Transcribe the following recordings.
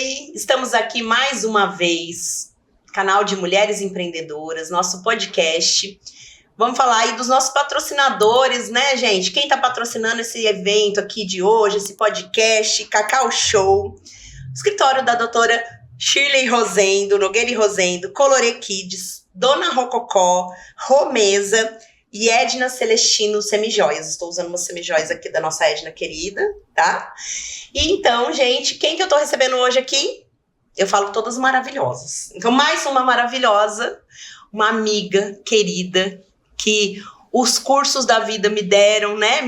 Oi! Estamos aqui mais uma vez, canal de Mulheres Empreendedoras, nosso podcast. Vamos falar aí dos nossos patrocinadores, né, gente? Quem tá patrocinando esse evento aqui de hoje, esse podcast, Cacau Show, escritório da doutora Shirley Rosendo, Nogueira e Rosendo, Colorê Kids, Dona Rococó, Romesa e Edna Celestino Semijoias. Estou usando umas semijoias aqui da nossa Edna querida, tá? E então, gente, quem que eu tô recebendo hoje aqui? Eu falo todas maravilhosas. Então, mais uma maravilhosa, uma amiga querida, que os cursos da vida me deram, né?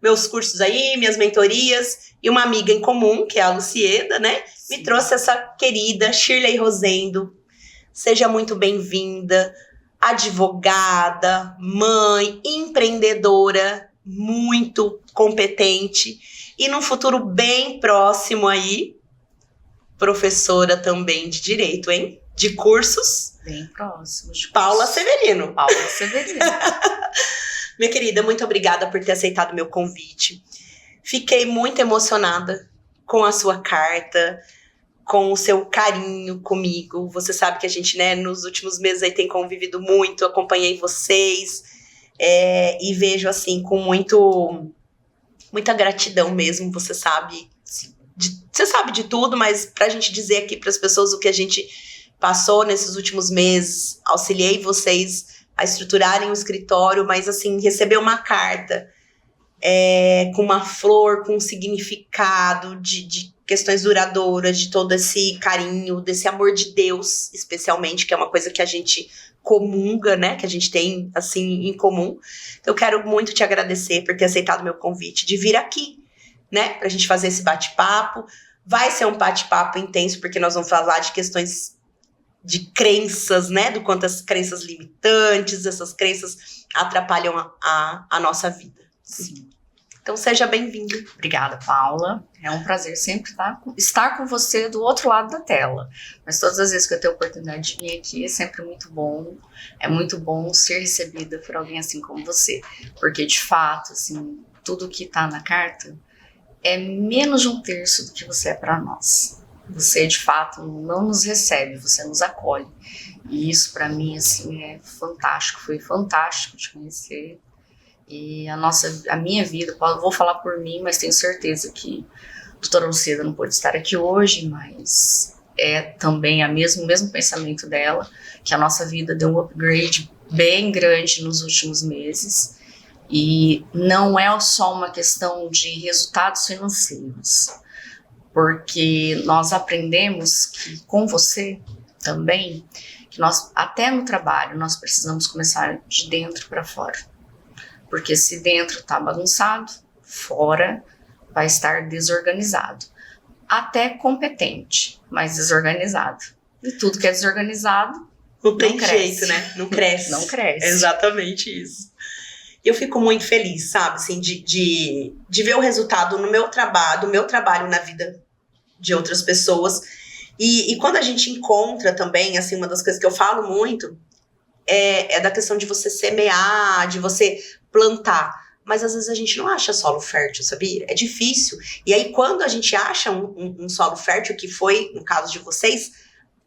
Meus cursos aí, minhas mentorias, e uma amiga em comum, que é a Lucieda, né? Me trouxe essa querida Shirley Rosendo. Seja muito bem-vinda. Advogada, mãe, empreendedora, muito competente e num futuro bem próximo aí, professora também de direito, hein? De cursos. Bem próximo. Paula Severino. Paula Severino. Minha querida, muito obrigada por ter aceitado o meu convite. Fiquei muito emocionada com a sua carta, com o seu carinho comigo. Você sabe que a gente, né, nos últimos meses aí tem convivido muito, acompanhei vocês e vejo, assim, com muita gratidão mesmo, você sabe. Você sabe de tudo, mas pra gente dizer aqui pras pessoas o que a gente passou nesses últimos meses, auxiliei vocês a estruturarem o escritório, mas, assim, receber uma carta com uma flor, com um significado de questões duradouras, de todo esse carinho, desse amor de Deus, especialmente, que é uma coisa que a gente comunga, né, que a gente tem, assim, em comum. Então, eu quero muito te agradecer por ter aceitado o meu convite de vir aqui, né, pra gente fazer esse bate-papo. Vai ser um bate-papo intenso, porque nós vamos falar de questões de crenças, né, do quanto as crenças limitantes, essas crenças atrapalham a nossa vida. Sim. Então, seja bem-vinda. Obrigada, Paula. É um prazer sempre estar com você do outro lado da tela. Mas todas as vezes que eu tenho a oportunidade de vir aqui, é sempre muito bom. É muito bom ser recebida por alguém assim como você. Porque, de fato, assim, tudo que está na carta é menos de 1/3 do que você é para nós. Você, de fato, não nos recebe, você nos acolhe. E isso, para mim, assim, é fantástico. Foi fantástico te conhecer. E a minha vida, vou falar por mim, mas tenho certeza que a doutora Lucieda não pôde estar aqui hoje, mas é também o mesmo pensamento dela, que a nossa vida deu um upgrade bem grande nos últimos meses. E não é só uma questão de resultados financeiros, porque nós aprendemos que com você também, que nós, até no trabalho, nós precisamos começar de dentro para fora. Porque se dentro está bagunçado, fora vai estar desorganizado. Até competente, mas desorganizado. E tudo que é desorganizado não tem jeito, né? Não cresce. Não cresce. É exatamente isso. Eu fico muito feliz, sabe, assim, de ver o resultado no meu trabalho, do meu trabalho na vida de outras pessoas. E quando a gente encontra também, assim, uma das coisas que eu falo muito é da questão de você semear, de você plantar. Mas às vezes a gente não acha solo fértil, sabia? É difícil. E aí quando a gente acha um solo fértil, que foi, no caso de vocês,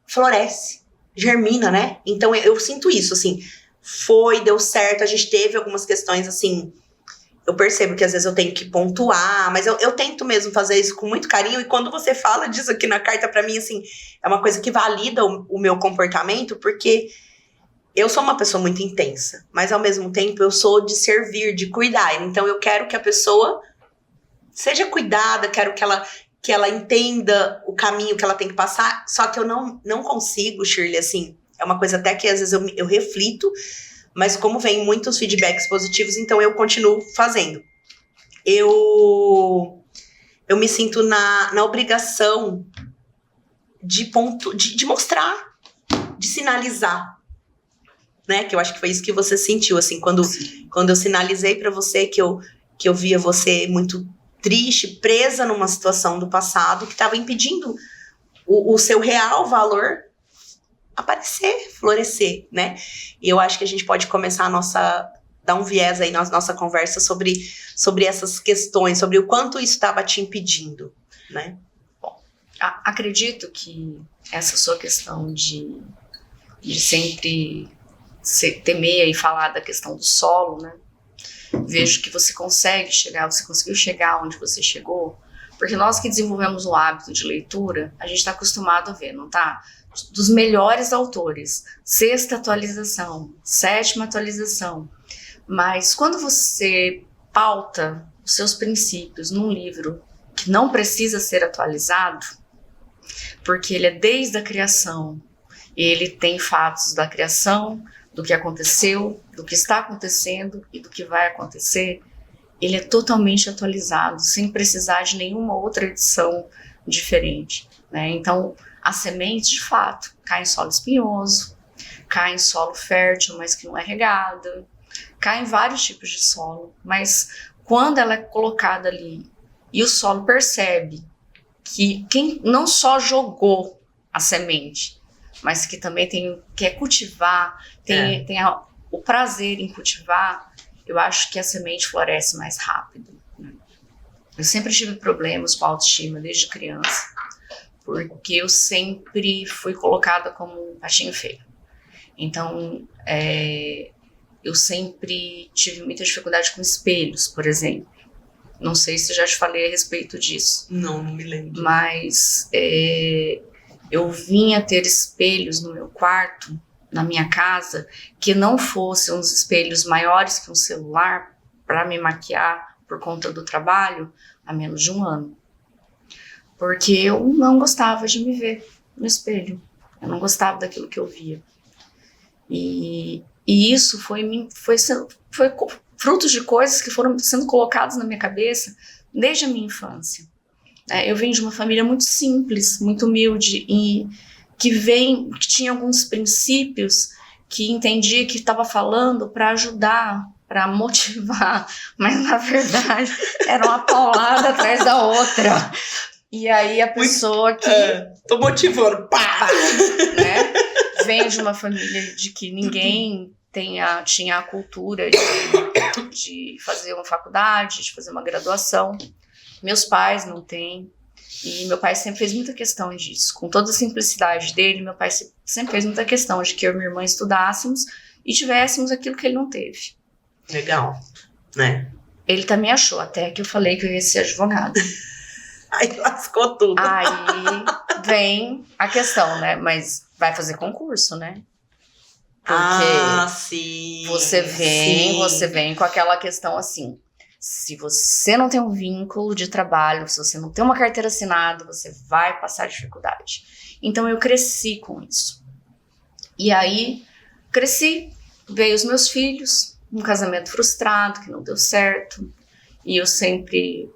floresce, germina, né? Então eu sinto isso, assim, deu certo, a gente teve algumas questões, assim, eu percebo que às vezes eu tenho que pontuar, mas eu tento mesmo fazer isso com muito carinho, e quando você fala disso aqui na carta pra mim, assim, é uma coisa que valida o meu comportamento, porque eu sou uma pessoa muito intensa, mas ao mesmo tempo eu sou de servir, de cuidar. Então eu quero que a pessoa seja cuidada, quero que ela entenda o caminho que ela tem que passar, só que eu não consigo, Shirley, assim, é uma coisa até que às vezes eu reflito, mas como vem muitos feedbacks positivos, então eu continuo fazendo. Eu me sinto na obrigação de mostrar, de sinalizar, né? Que eu acho que foi isso que você sentiu, assim, quando eu sinalizei pra você que eu via você muito triste, presa numa situação do passado que estava impedindo o seu real valor aparecer, florescer, né? E eu acho que a gente pode começar dar um viés aí na nossa conversa sobre essas questões, sobre o quanto isso estava te impedindo, né? Bom, Acredito que essa sua questão de sempre temer e falar da questão do solo, né? Vejo que você conseguiu chegar onde você chegou, porque nós que desenvolvemos o hábito de leitura, a gente está acostumado a ver, não tá? Dos melhores autores, 6ª atualização, 7ª atualização, mas quando você pauta os seus princípios num livro que não precisa ser atualizado, porque ele é desde a criação, ele tem fatos da criação, do que aconteceu, do que está acontecendo e do que vai acontecer, ele é totalmente atualizado, sem precisar de nenhuma outra edição diferente, né? Então, a semente, de fato, cai em solo espinhoso, cai em solo fértil, mas que não é regada, cai em vários tipos de solo, mas quando ela é colocada ali e o solo percebe que quem não só jogou a semente, mas que também quer cultivar, tem o prazer em cultivar, eu acho que a semente floresce mais rápido, né? Eu sempre tive problemas com autoestima desde criança, porque eu sempre fui colocada como um patinho feio. Então, eu sempre tive muita dificuldade com espelhos, por exemplo. Não sei se já te falei a respeito disso. Não me lembro. Mas eu vinha ter espelhos no meu quarto, na minha casa, que não fossem uns espelhos maiores que um celular para me maquiar por conta do trabalho há menos de um ano. Porque eu não gostava de me ver no espelho. Eu não gostava daquilo que eu via. E isso foi fruto de coisas que foram sendo colocadas na minha cabeça desde a minha infância. Eu venho de uma família muito simples, muito humilde, e que tinha alguns princípios que entendia que estava falando para ajudar, para motivar, mas na verdade era uma paulada atrás da outra. E aí a pessoa que... tô motivando, pá! Né? Venho de uma família de que ninguém tinha a cultura de fazer uma faculdade, de fazer uma graduação. Meus pais não têm. E meu pai sempre fez muita questão disso. Com toda a simplicidade dele, meu pai sempre fez muita questão de que eu e minha irmã estudássemos e tivéssemos aquilo que ele não teve. Legal, né? Ele também achou, até que eu falei que eu ia ser advogada. Aí lascou tudo. Aí vem a questão, né? Mas vai fazer concurso, né? Porque sim. você vem com aquela questão assim, se você não tem um vínculo de trabalho, se você não tem uma carteira assinada, você vai passar dificuldade. Então eu cresci com isso. E aí, veio os meus filhos, um casamento frustrado, que não deu certo, e eu sempre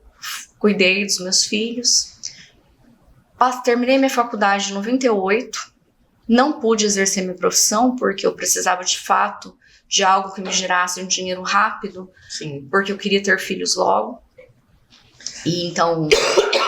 cuidei dos meus filhos. Terminei minha faculdade em 98, não pude exercer minha profissão, porque eu precisava de fato de algo que me gerasse um dinheiro rápido. Sim. Porque eu queria ter filhos logo. E então,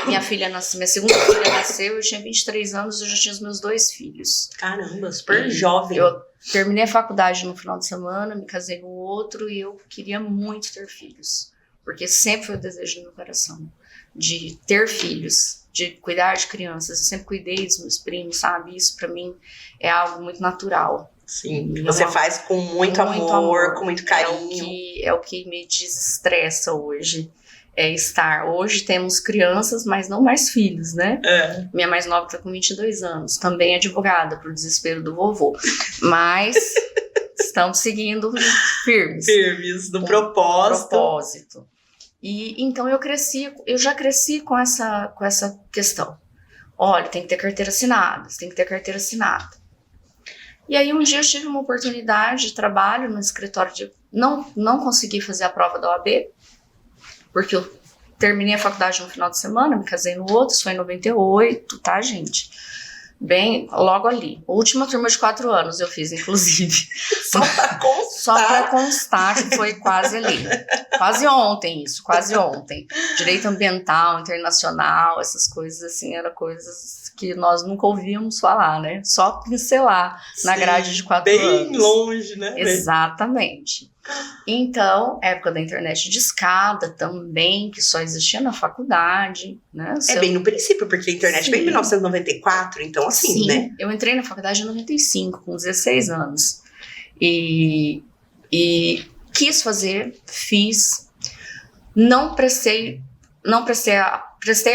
minha segunda filha nasceu, eu tinha 23 anos, eu já tinha os meus 2 filhos. Caramba, super jovem. Eu terminei a faculdade no final de semana, me casei com outro e eu queria muito ter filhos. Porque sempre foi o desejo do meu coração, de ter filhos, de cuidar de crianças. Eu sempre cuidei dos meus primos, sabe? Isso pra mim é algo muito natural. Sim, você faz com muito amor, com muito carinho. É o que me desestressa hoje. Hoje temos crianças, mas não mais filhos, né? Minha mais nova tá com 22 anos, também é advogada, pro desespero do vovô. Mas estamos seguindo firmes. Firmes, do propósito. E então eu já cresci com essa questão. Olha, tem que ter carteira assinada, você tem que ter carteira assinada. E aí um dia eu tive uma oportunidade de trabalho no escritório não consegui fazer a prova da OAB, porque eu terminei a faculdade no final de semana, me casei no outro, isso foi em 98, tá, gente? Bem, logo ali. A última turma de 4 anos eu fiz, inclusive. Só pra constar que foi quase ali. Quase ontem. Direito ambiental, internacional, essas coisas assim, eram coisas que nós nunca ouvíamos falar, né? Só pincelar na grade de 4 anos. Bem longe, né? Exatamente. Então, época da internet de escada também, que só existia na faculdade, né? É bem no princípio, porque a internet Sim. veio em 1994, então assim, Sim, né? eu entrei na faculdade em 95, com 16 anos. E quis fazer, fiz. Prestei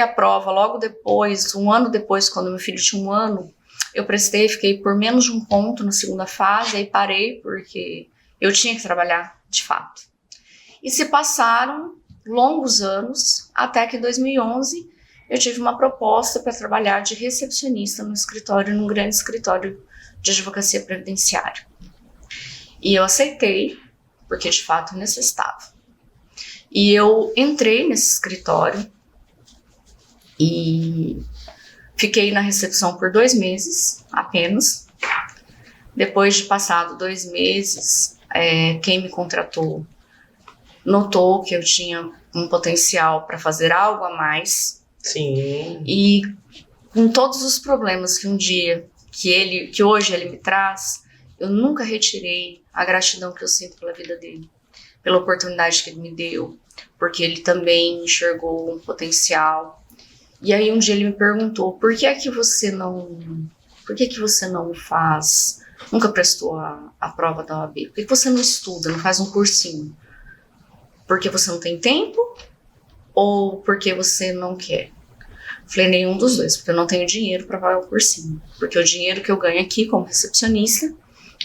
a prova logo depois, um ano depois, quando meu filho tinha 1 ano. Eu prestei, fiquei por menos de 1 ponto na segunda fase, aí parei porque eu tinha que trabalhar, de fato. E se passaram longos anos, até que em 2011 eu tive uma proposta para trabalhar de recepcionista no escritório, num grande escritório de advocacia previdenciária. E eu aceitei, porque de fato necessitava. E eu entrei nesse escritório e fiquei na recepção por 2 meses apenas. Depois de passado 2 meses, quem me contratou notou que eu tinha um potencial para fazer algo a mais. Sim. E com todos os problemas que hoje ele me traz, eu nunca retirei a gratidão que eu sinto pela vida dele, pela oportunidade que ele me deu, porque ele também enxergou um potencial. E aí um dia ele me perguntou, por que você não faz, nunca prestou a prova da OAB? Por que você não estuda, não faz um cursinho? Porque você não tem tempo ou porque você não quer? Falei, nenhum dos dois, porque eu não tenho dinheiro para pagar o cursinho. Porque o dinheiro que eu ganho aqui como recepcionista,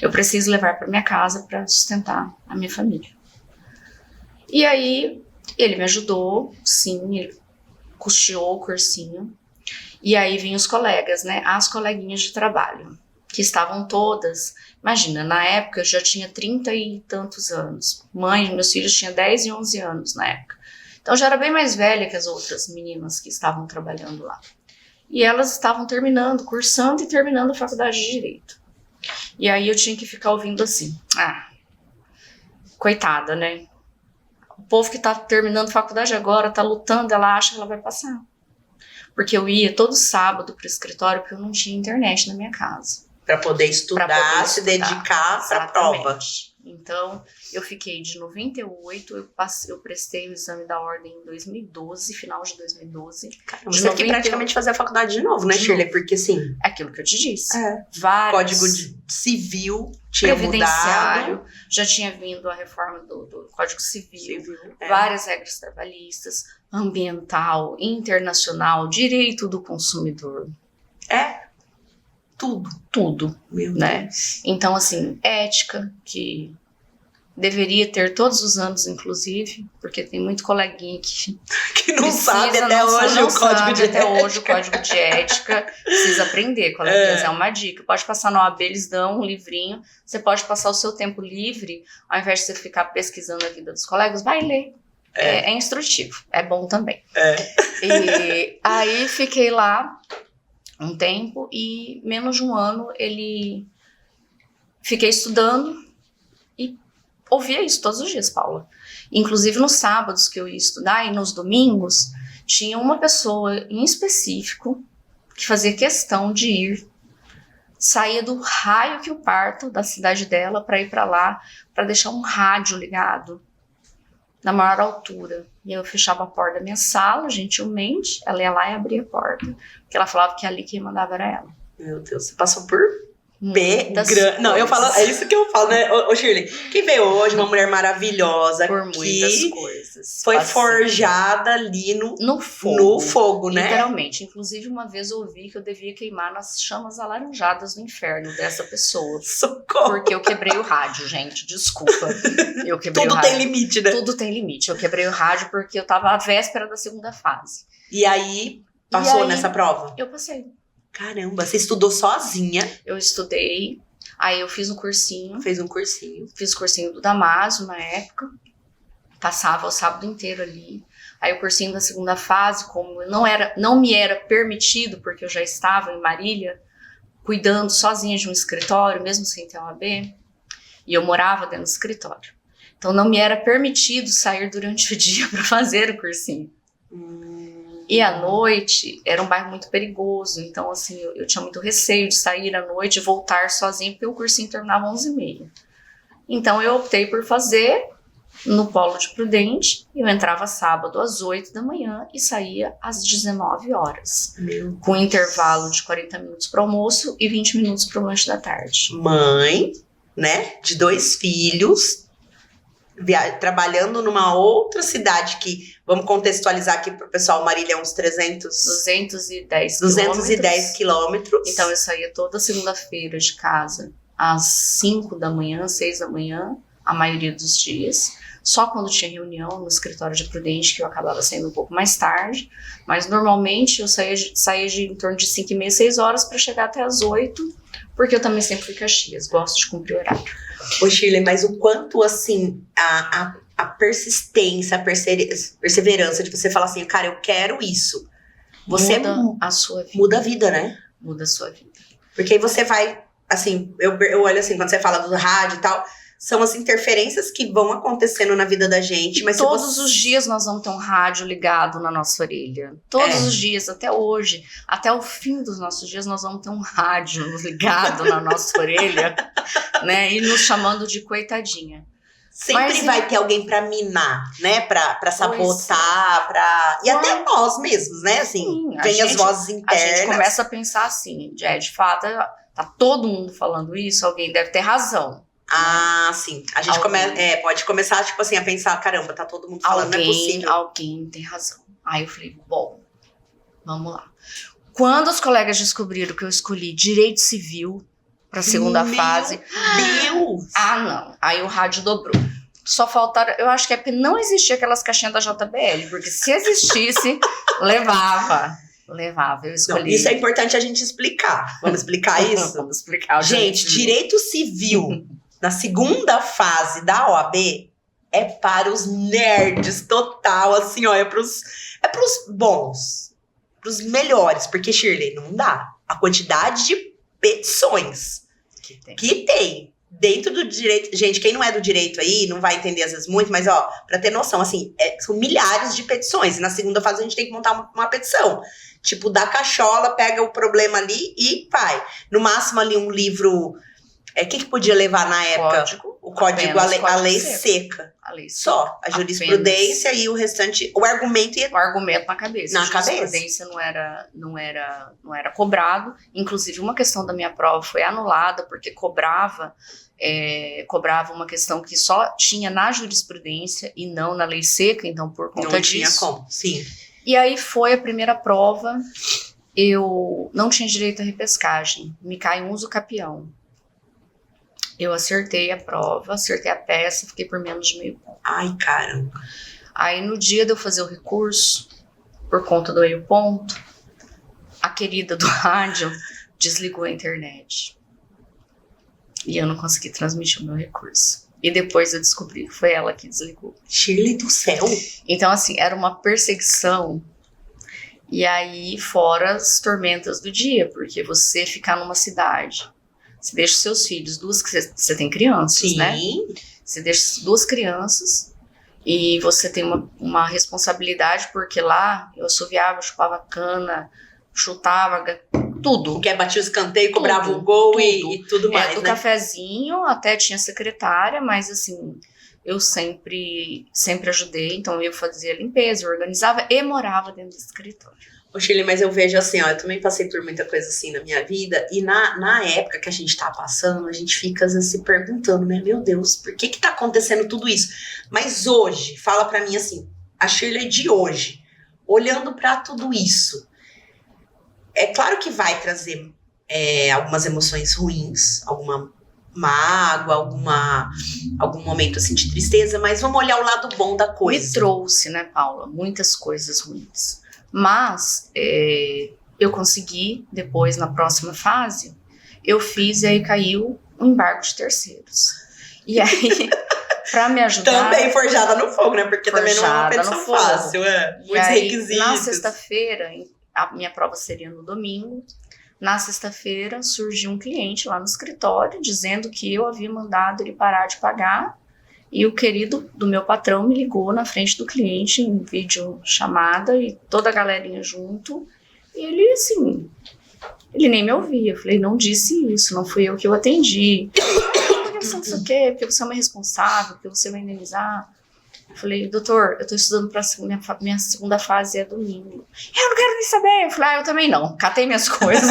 eu preciso levar para minha casa para sustentar a minha família. E aí ele me ajudou, sim, ele custeou o cursinho. E aí vinham os colegas, né, as coleguinhas de trabalho, que estavam todas. Imagina, na época eu já tinha 30 e tantos anos. Meus filhos tinham 10 e 11 anos na época. Então já era bem mais velha que as outras meninas que estavam trabalhando lá. E elas estavam cursando e terminando a faculdade de Direito. E aí eu tinha que ficar ouvindo assim, coitada, né? O povo que tá terminando faculdade agora, tá lutando, ela acha que ela vai passar. Porque eu ia todo sábado pro escritório porque eu não tinha internet na minha casa. Para poder estudar, se dedicar para a prova. Então, eu fiquei de 98, eu prestei o exame da ordem em 2012, final de 2012. Caramba, você teve que praticamente fazer a faculdade de novo, né, Shirley? Porque assim... É aquilo que eu te disse. Código Civil tinha mudado. Já tinha vindo a reforma do Código Civil. Várias regras trabalhistas, ambiental, internacional, direito do consumidor. Tudo, Meu né? Deus. Então, assim, ética, que deveria ter todos os anos, inclusive, porque tem muito coleguinha que não sabe até hoje o código de ética. Até hoje o código de ética, precisa aprender, coleguinhas, é uma dica. Pode passar na OAB, eles dão um livrinho, você pode passar o seu tempo livre, ao invés de você ficar pesquisando a vida dos colegas, vai ler. É instrutivo, é bom também. E aí fiquei lá um tempo e menos de 1 ano fiquei estudando e ouvia isso todos os dias, Paula. Inclusive nos sábados que eu ia estudar e nos domingos, tinha uma pessoa em específico que fazia questão de saía do raio que eu parto da cidade dela para ir para lá, para deixar um rádio ligado na maior altura. E eu fechava a porta da minha sala, gentilmente, ela ia lá e abria a porta, porque ela falava que ali quem mandava era ela. Meu Deus, você passou por Não, eu falo, é isso que eu falo, né, ô Shirley? Quem vê hoje uma mulher maravilhosa por muitas coisas. Foi forjada ali no fogo, né? Literalmente. Inclusive, uma vez eu ouvi que eu devia queimar nas chamas alaranjadas do inferno dessa pessoa. Socorro! Porque eu quebrei o rádio, gente. Desculpa. Eu quebrei Tudo o rádio. tem limite, né? Tudo tem limite. Eu quebrei o rádio porque eu tava à véspera da segunda fase. E aí, passou nessa prova? Eu passei. Caramba, você estudou sozinha? Eu estudei, aí eu fiz um cursinho. Fez um cursinho. Fiz o cursinho do Damaso na época. Passava o sábado inteiro ali. Aí o cursinho da segunda fase, como não me era permitido, porque eu já estava em Marília, cuidando sozinha de um escritório, mesmo sem ter OAB, e eu morava dentro do escritório. Então não me era permitido sair durante o dia para fazer o cursinho. E à noite, era um bairro muito perigoso, então assim, eu tinha muito receio de sair à noite e voltar sozinha, porque o cursinho terminava às 11h30. Então eu optei por fazer no Polo de Prudente. Eu entrava sábado às 8 da manhã e saía às 19 horas. Com intervalo de 40 minutos para o almoço e 20 minutos para o lanche da tarde. Mãe, né, de 2 filhos, trabalhando numa outra cidade que, vamos contextualizar aqui pro pessoal, Marília é uns 210 quilômetros. Então eu saía toda segunda-feira de casa às 5 da manhã, 6 da manhã, a maioria dos dias. Só quando tinha reunião no escritório de Prudente que eu acabava saindo um pouco mais tarde. Mas normalmente eu saía de em torno de 5h30, 6 horas para chegar até às 8, porque eu também sempre fui Caxias, gosto de cumprir horário. Ô Shirley, mas o quanto assim a persistência, a perseverança de você falar assim, cara, eu quero isso. Você muda a sua vida. Muda a vida, né? Muda a sua vida. Porque aí você vai, assim, eu olho assim, quando você fala do rádio e tal, são as interferências que vão acontecendo na vida da gente. Mas todos os dias nós vamos ter um rádio ligado na nossa orelha. Todos os dias, até hoje. Até o fim dos nossos dias, nós vamos ter um rádio ligado na nossa orelha, né? E nos chamando de coitadinha. Sempre vai ter alguém pra minar, né? Pra sabotar, e até nós mesmos, né? Assim, sim, vem as vozes internas. A gente começa a pensar assim, de fato, tá todo mundo falando isso, alguém deve ter razão. Ah, sim. A gente pode começar, tipo assim, a pensar, caramba, tá todo mundo falando, não é possível. Alguém tem razão. Aí eu falei, bom, vamos lá. Quando os colegas descobriram que eu escolhi Direito Civil pra segunda fase... Meu Deus! Ah, não. Aí o rádio dobrou. Só faltaram... Eu acho que é porque não existia aquelas caixinhas da JBL, porque se existisse, levava, eu escolhi. Não, isso é importante a gente explicar. Vamos explicar isso? Vamos explicar. Gente, Direito Civil... Na segunda fase da OAB, é para os nerds total, assim, ó, é pros bons, pros melhores, porque, Shirley, não dá. A quantidade de petições que tem dentro do direito, gente, quem não é do direito aí, não vai entender às vezes muito, mas, ó, pra ter noção, assim, são milhares de petições, e na segunda fase a gente tem que montar uma petição. Tipo, da cachola, pega o problema ali e vai. No máximo ali um livro... O que podia levar na época? O código, a lei seca. A lei seca. Só. A jurisprudência e o restante, o argumento o argumento na cabeça. A jurisprudência não era cobrado. Inclusive, uma questão da minha prova foi anulada, porque cobrava uma questão que só tinha na jurisprudência e não na lei seca, então por conta disso. Não tinha como, sim. E aí foi a primeira prova, eu não tinha direito à repescagem, me cai um uso capião. Eu acertei a prova, acertei a peça, fiquei por menos de meio ponto. Ai, caramba. Aí no dia de eu fazer o recurso, por conta do meio ponto, a querida do rádio desligou a internet. E eu não consegui transmitir o meu recurso. E depois eu descobri que foi ela que desligou. Shirley do céu! Então, assim, era uma perseguição. E aí, fora as tormentas do dia, porque você ficar numa cidade... Você deixa os seus filhos, você tem crianças, sim, né? Você deixa 2 crianças e você tem uma responsabilidade, porque lá eu assoviava, chupava cana, chutava, tudo. Que batia o escanteio, cobrava o gol e tudo mais, do né? Cafezinho, até tinha secretária, mas assim, eu sempre ajudei, então eu fazia limpeza, eu organizava e morava dentro do escritório. Ô Shirley, mas eu vejo assim, ó, eu também passei por muita coisa assim na minha vida, e na época que a gente tá passando, a gente fica às vezes se perguntando, né, meu Deus, por que tá acontecendo tudo isso? Mas hoje, fala pra mim assim, a Shirley de hoje, olhando pra tudo isso, é claro que vai trazer algumas emoções ruins, alguma mágoa, algum momento assim de tristeza, mas vamos olhar o lado bom da coisa. Me trouxe, né, Paula, muitas coisas ruins. Mas eu consegui, depois, na próxima fase, eu fiz e aí caiu um embargo de terceiros. E aí, pra me ajudar... Também forjada no fogo, né? Porque também não é uma petição fácil, muitos requisitos. Na sexta-feira, a minha prova seria no domingo, na sexta-feira surgiu um cliente lá no escritório dizendo que eu havia mandado ele parar de pagar. E o querido do meu patrão me ligou na frente do cliente em vídeo chamada e toda a galerinha junto. E ele, assim, ele nem me ouvia. Eu falei, não disse isso, não fui eu que o atendi. não sei o quê, porque você é uma responsável, porque você vai indenizar. Eu falei, doutor, eu tô estudando pra minha segunda fase é domingo. Eu não quero nem saber. Eu falei, eu também não. Catei minhas coisas.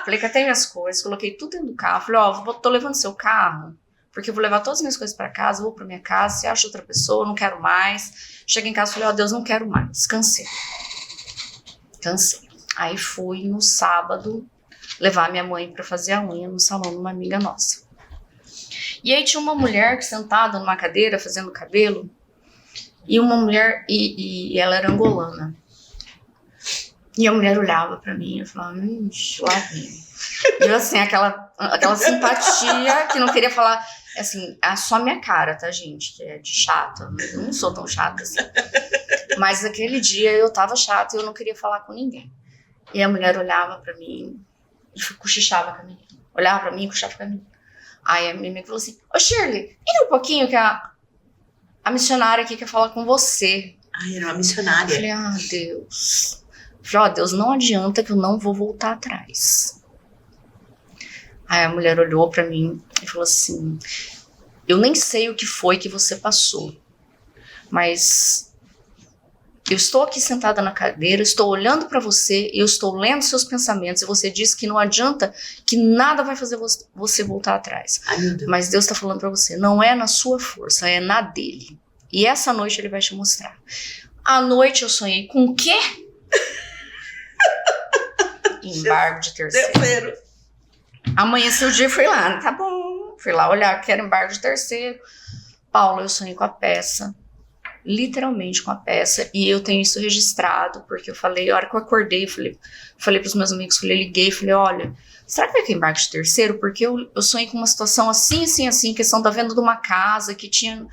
Falei, catei minhas coisas, coloquei tudo dentro do carro. Falei, tô levando seu carro, porque eu vou levar todas as minhas coisas pra casa, vou pra minha casa, você acha outra pessoa, não quero mais. Cheguei em casa e falei, Deus, não quero mais. Cansei. Aí fui no sábado levar minha mãe pra fazer a unha no salão de uma amiga nossa. E aí tinha uma mulher sentada numa cadeira fazendo cabelo, e uma mulher, e ela era angolana. E a mulher olhava pra mim e falava, lá vem. E eu assim, aquela simpatia que não queria falar, assim, é só minha cara, tá, gente, que é de chata. Eu não sou tão chata assim. Mas naquele dia eu tava chata e eu não queria falar com ninguém. E a mulher olhava pra mim e cochichava com a menina. Olhava pra mim e cochichava com a menina. Aí a menina falou assim, ô Shirley, vem um pouquinho que a missionária aqui quer falar com você. Ai, era uma missionária. Eu falei, Deus. Eu falei, Deus, não adianta que eu não vou voltar atrás. Aí a mulher olhou pra mim e falou assim, eu nem sei o que foi que você passou, mas eu estou aqui sentada na cadeira, estou olhando pra você, eu estou lendo seus pensamentos, e você disse que não adianta, que nada vai fazer você voltar atrás. Ai, meu Deus. Mas Deus está falando pra você, não é na sua força, é na dele. E essa noite ele vai te mostrar. À noite eu sonhei com o quê? Embargo de terceiro. Amanheceu o dia e fui lá, tá bom. Fui lá olhar que era embargo de terceiro. Paulo, eu sonhei com a peça. Literalmente com a peça. E eu tenho isso registrado, porque eu falei, a hora que eu acordei, falei pros meus amigos, liguei, falei, olha, será que vai ter embargo de terceiro? Porque eu sonhei com uma situação assim, questão da venda de uma casa que tinha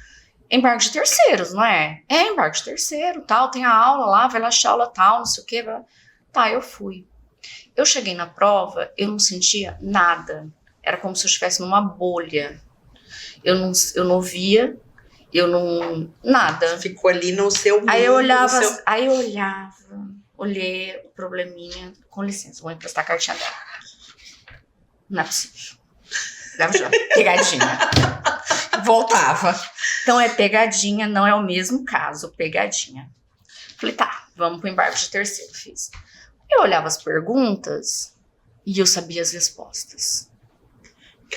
embargo de terceiros, não é? É, embargo de terceiro, tal, tem a aula lá, vai lá assistir a aula tal, não sei o quê. Tá, eu fui. Eu cheguei na prova, eu não sentia nada. Era como se eu estivesse numa bolha. Eu não via, nada. Ficou ali no seu mundo. Aí eu olhava, olhei o probleminha. Com licença, vou emprestar a cartinha dela. Não é possível. Pegadinha. Voltava. Então é pegadinha, não é o mesmo caso, pegadinha. Falei, tá, vamos pro embargo de terceiro, fiz. Eu olhava as perguntas e eu sabia as respostas.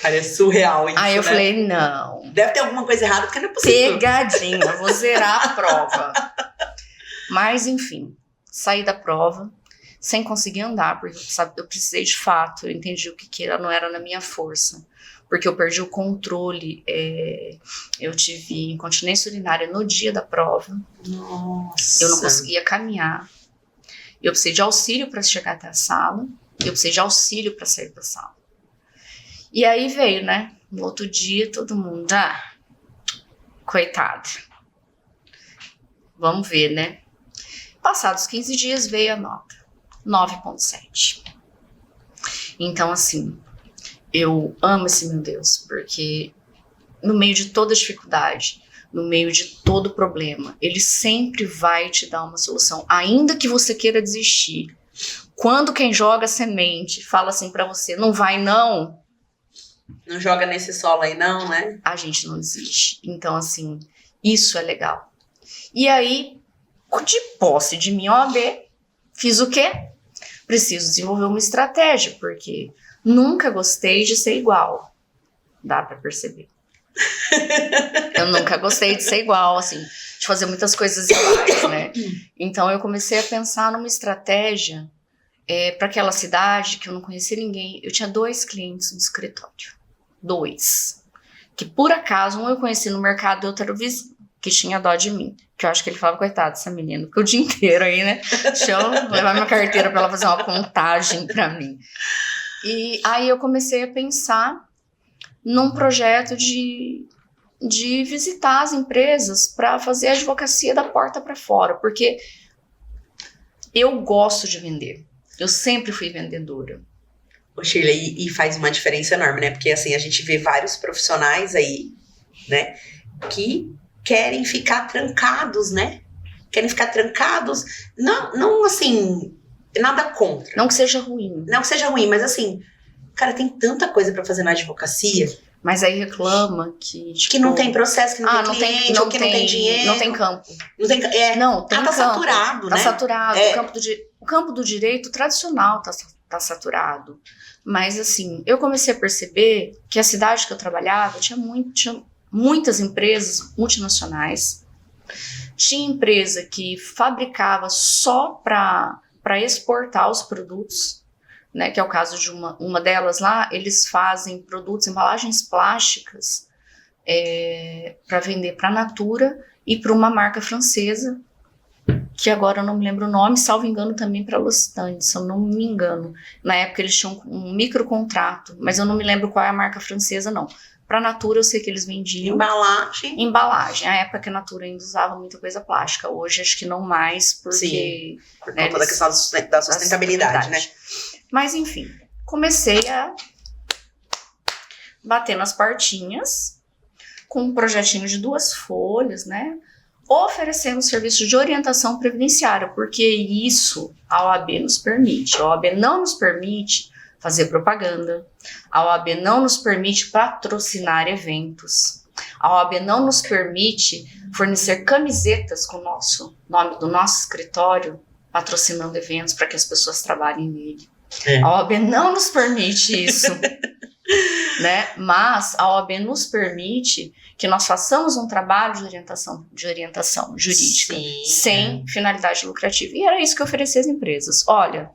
Cara, é surreal isso, Aí eu né? falei, não. Deve ter alguma coisa errada, porque não é possível. Pegadinha, vou zerar a prova. Mas, enfim, saí da prova sem conseguir andar, porque eu precisei de fato, eu entendi o que não era na minha força. Porque eu perdi o controle, eu tive incontinência urinária no dia da prova. Nossa. Eu não conseguia caminhar. Eu precisei de auxílio para chegar até a sala. Eu precisei de auxílio para sair da sala. E aí veio, né? No outro dia, todo mundo, coitado. Vamos ver, né? Passados 15 dias veio a nota. 9,7. Então, assim, eu amo esse meu Deus, porque no meio de toda dificuldade, no meio de todo problema, ele sempre vai te dar uma solução, ainda que você queira desistir. Quando quem joga semente fala assim pra você, não vai não joga nesse solo aí não, né? A gente não desiste. Então, assim, isso é legal. E aí, de posse de minha OAB, fiz o quê? Preciso desenvolver uma estratégia, porque nunca gostei de ser igual. Dá pra perceber. Eu nunca gostei de ser igual, assim, de fazer muitas coisas iguais, né? Então eu comecei a pensar numa estratégia para aquela cidade que eu não conhecia ninguém. Eu tinha 2 clientes no escritório. 2. Que por acaso, um eu conheci no mercado e outro era o vizinho, que tinha dó de mim. Que eu acho que ele falava, coitado dessa menina, porque o dia inteiro aí, né? Deixa eu levar minha carteira para ela fazer uma contagem para mim. E aí eu comecei a pensar num projeto de visitar as empresas para fazer a advocacia da porta para fora, porque eu gosto de vender. Eu sempre fui vendedora. Ô, Shirley, e faz uma diferença enorme, né? Porque, assim, a gente vê vários profissionais aí, né? Que querem ficar trancados, né? Querem ficar trancados. Não assim, nada contra. Não que seja ruim. Não que seja ruim, mas assim, cara, tem tanta coisa pra fazer na advocacia. Mas aí reclama que, tipo... Que não tem processo, que não tem cliente, ou que não tem dinheiro. Não tem campo. Não tem, Não, tem tá campo. saturado, né? Tá saturado. É. O campo do direito tradicional tá saturado. Mas, assim, eu comecei a perceber que a cidade que eu trabalhava tinha muitas empresas multinacionais. Tinha empresa que fabricava só para exportar os produtos, né, que é o caso de uma delas lá. Eles fazem produtos, embalagens plásticas para vender para a Natura e para uma marca francesa, que agora eu não me lembro o nome, salvo engano também para L'Occitane, se eu não me engano. Na época eles tinham um microcontrato, mas eu não me lembro qual é a marca francesa, não. Para a Natura eu sei que eles vendiam embalagem. A época que a Natura ainda usava muita coisa plástica. Hoje acho que não mais, porque... Sim, por conta da questão da sustentabilidade, né? Mas enfim, comecei a bater nas portinhas com um projetinho de 2 folhas, né? Oferecendo serviço de orientação previdenciária, porque isso a OAB nos permite. A OAB não nos permite fazer propaganda, a OAB não nos permite patrocinar eventos, a OAB não nos permite fornecer camisetas com o nome do nosso escritório, patrocinando eventos para que as pessoas trabalhem nele. A OAB não nos permite isso, né? Mas a OAB nos permite que nós façamos um trabalho de orientação jurídica, sem finalidade lucrativa. E era isso que eu oferecia às empresas. Olha,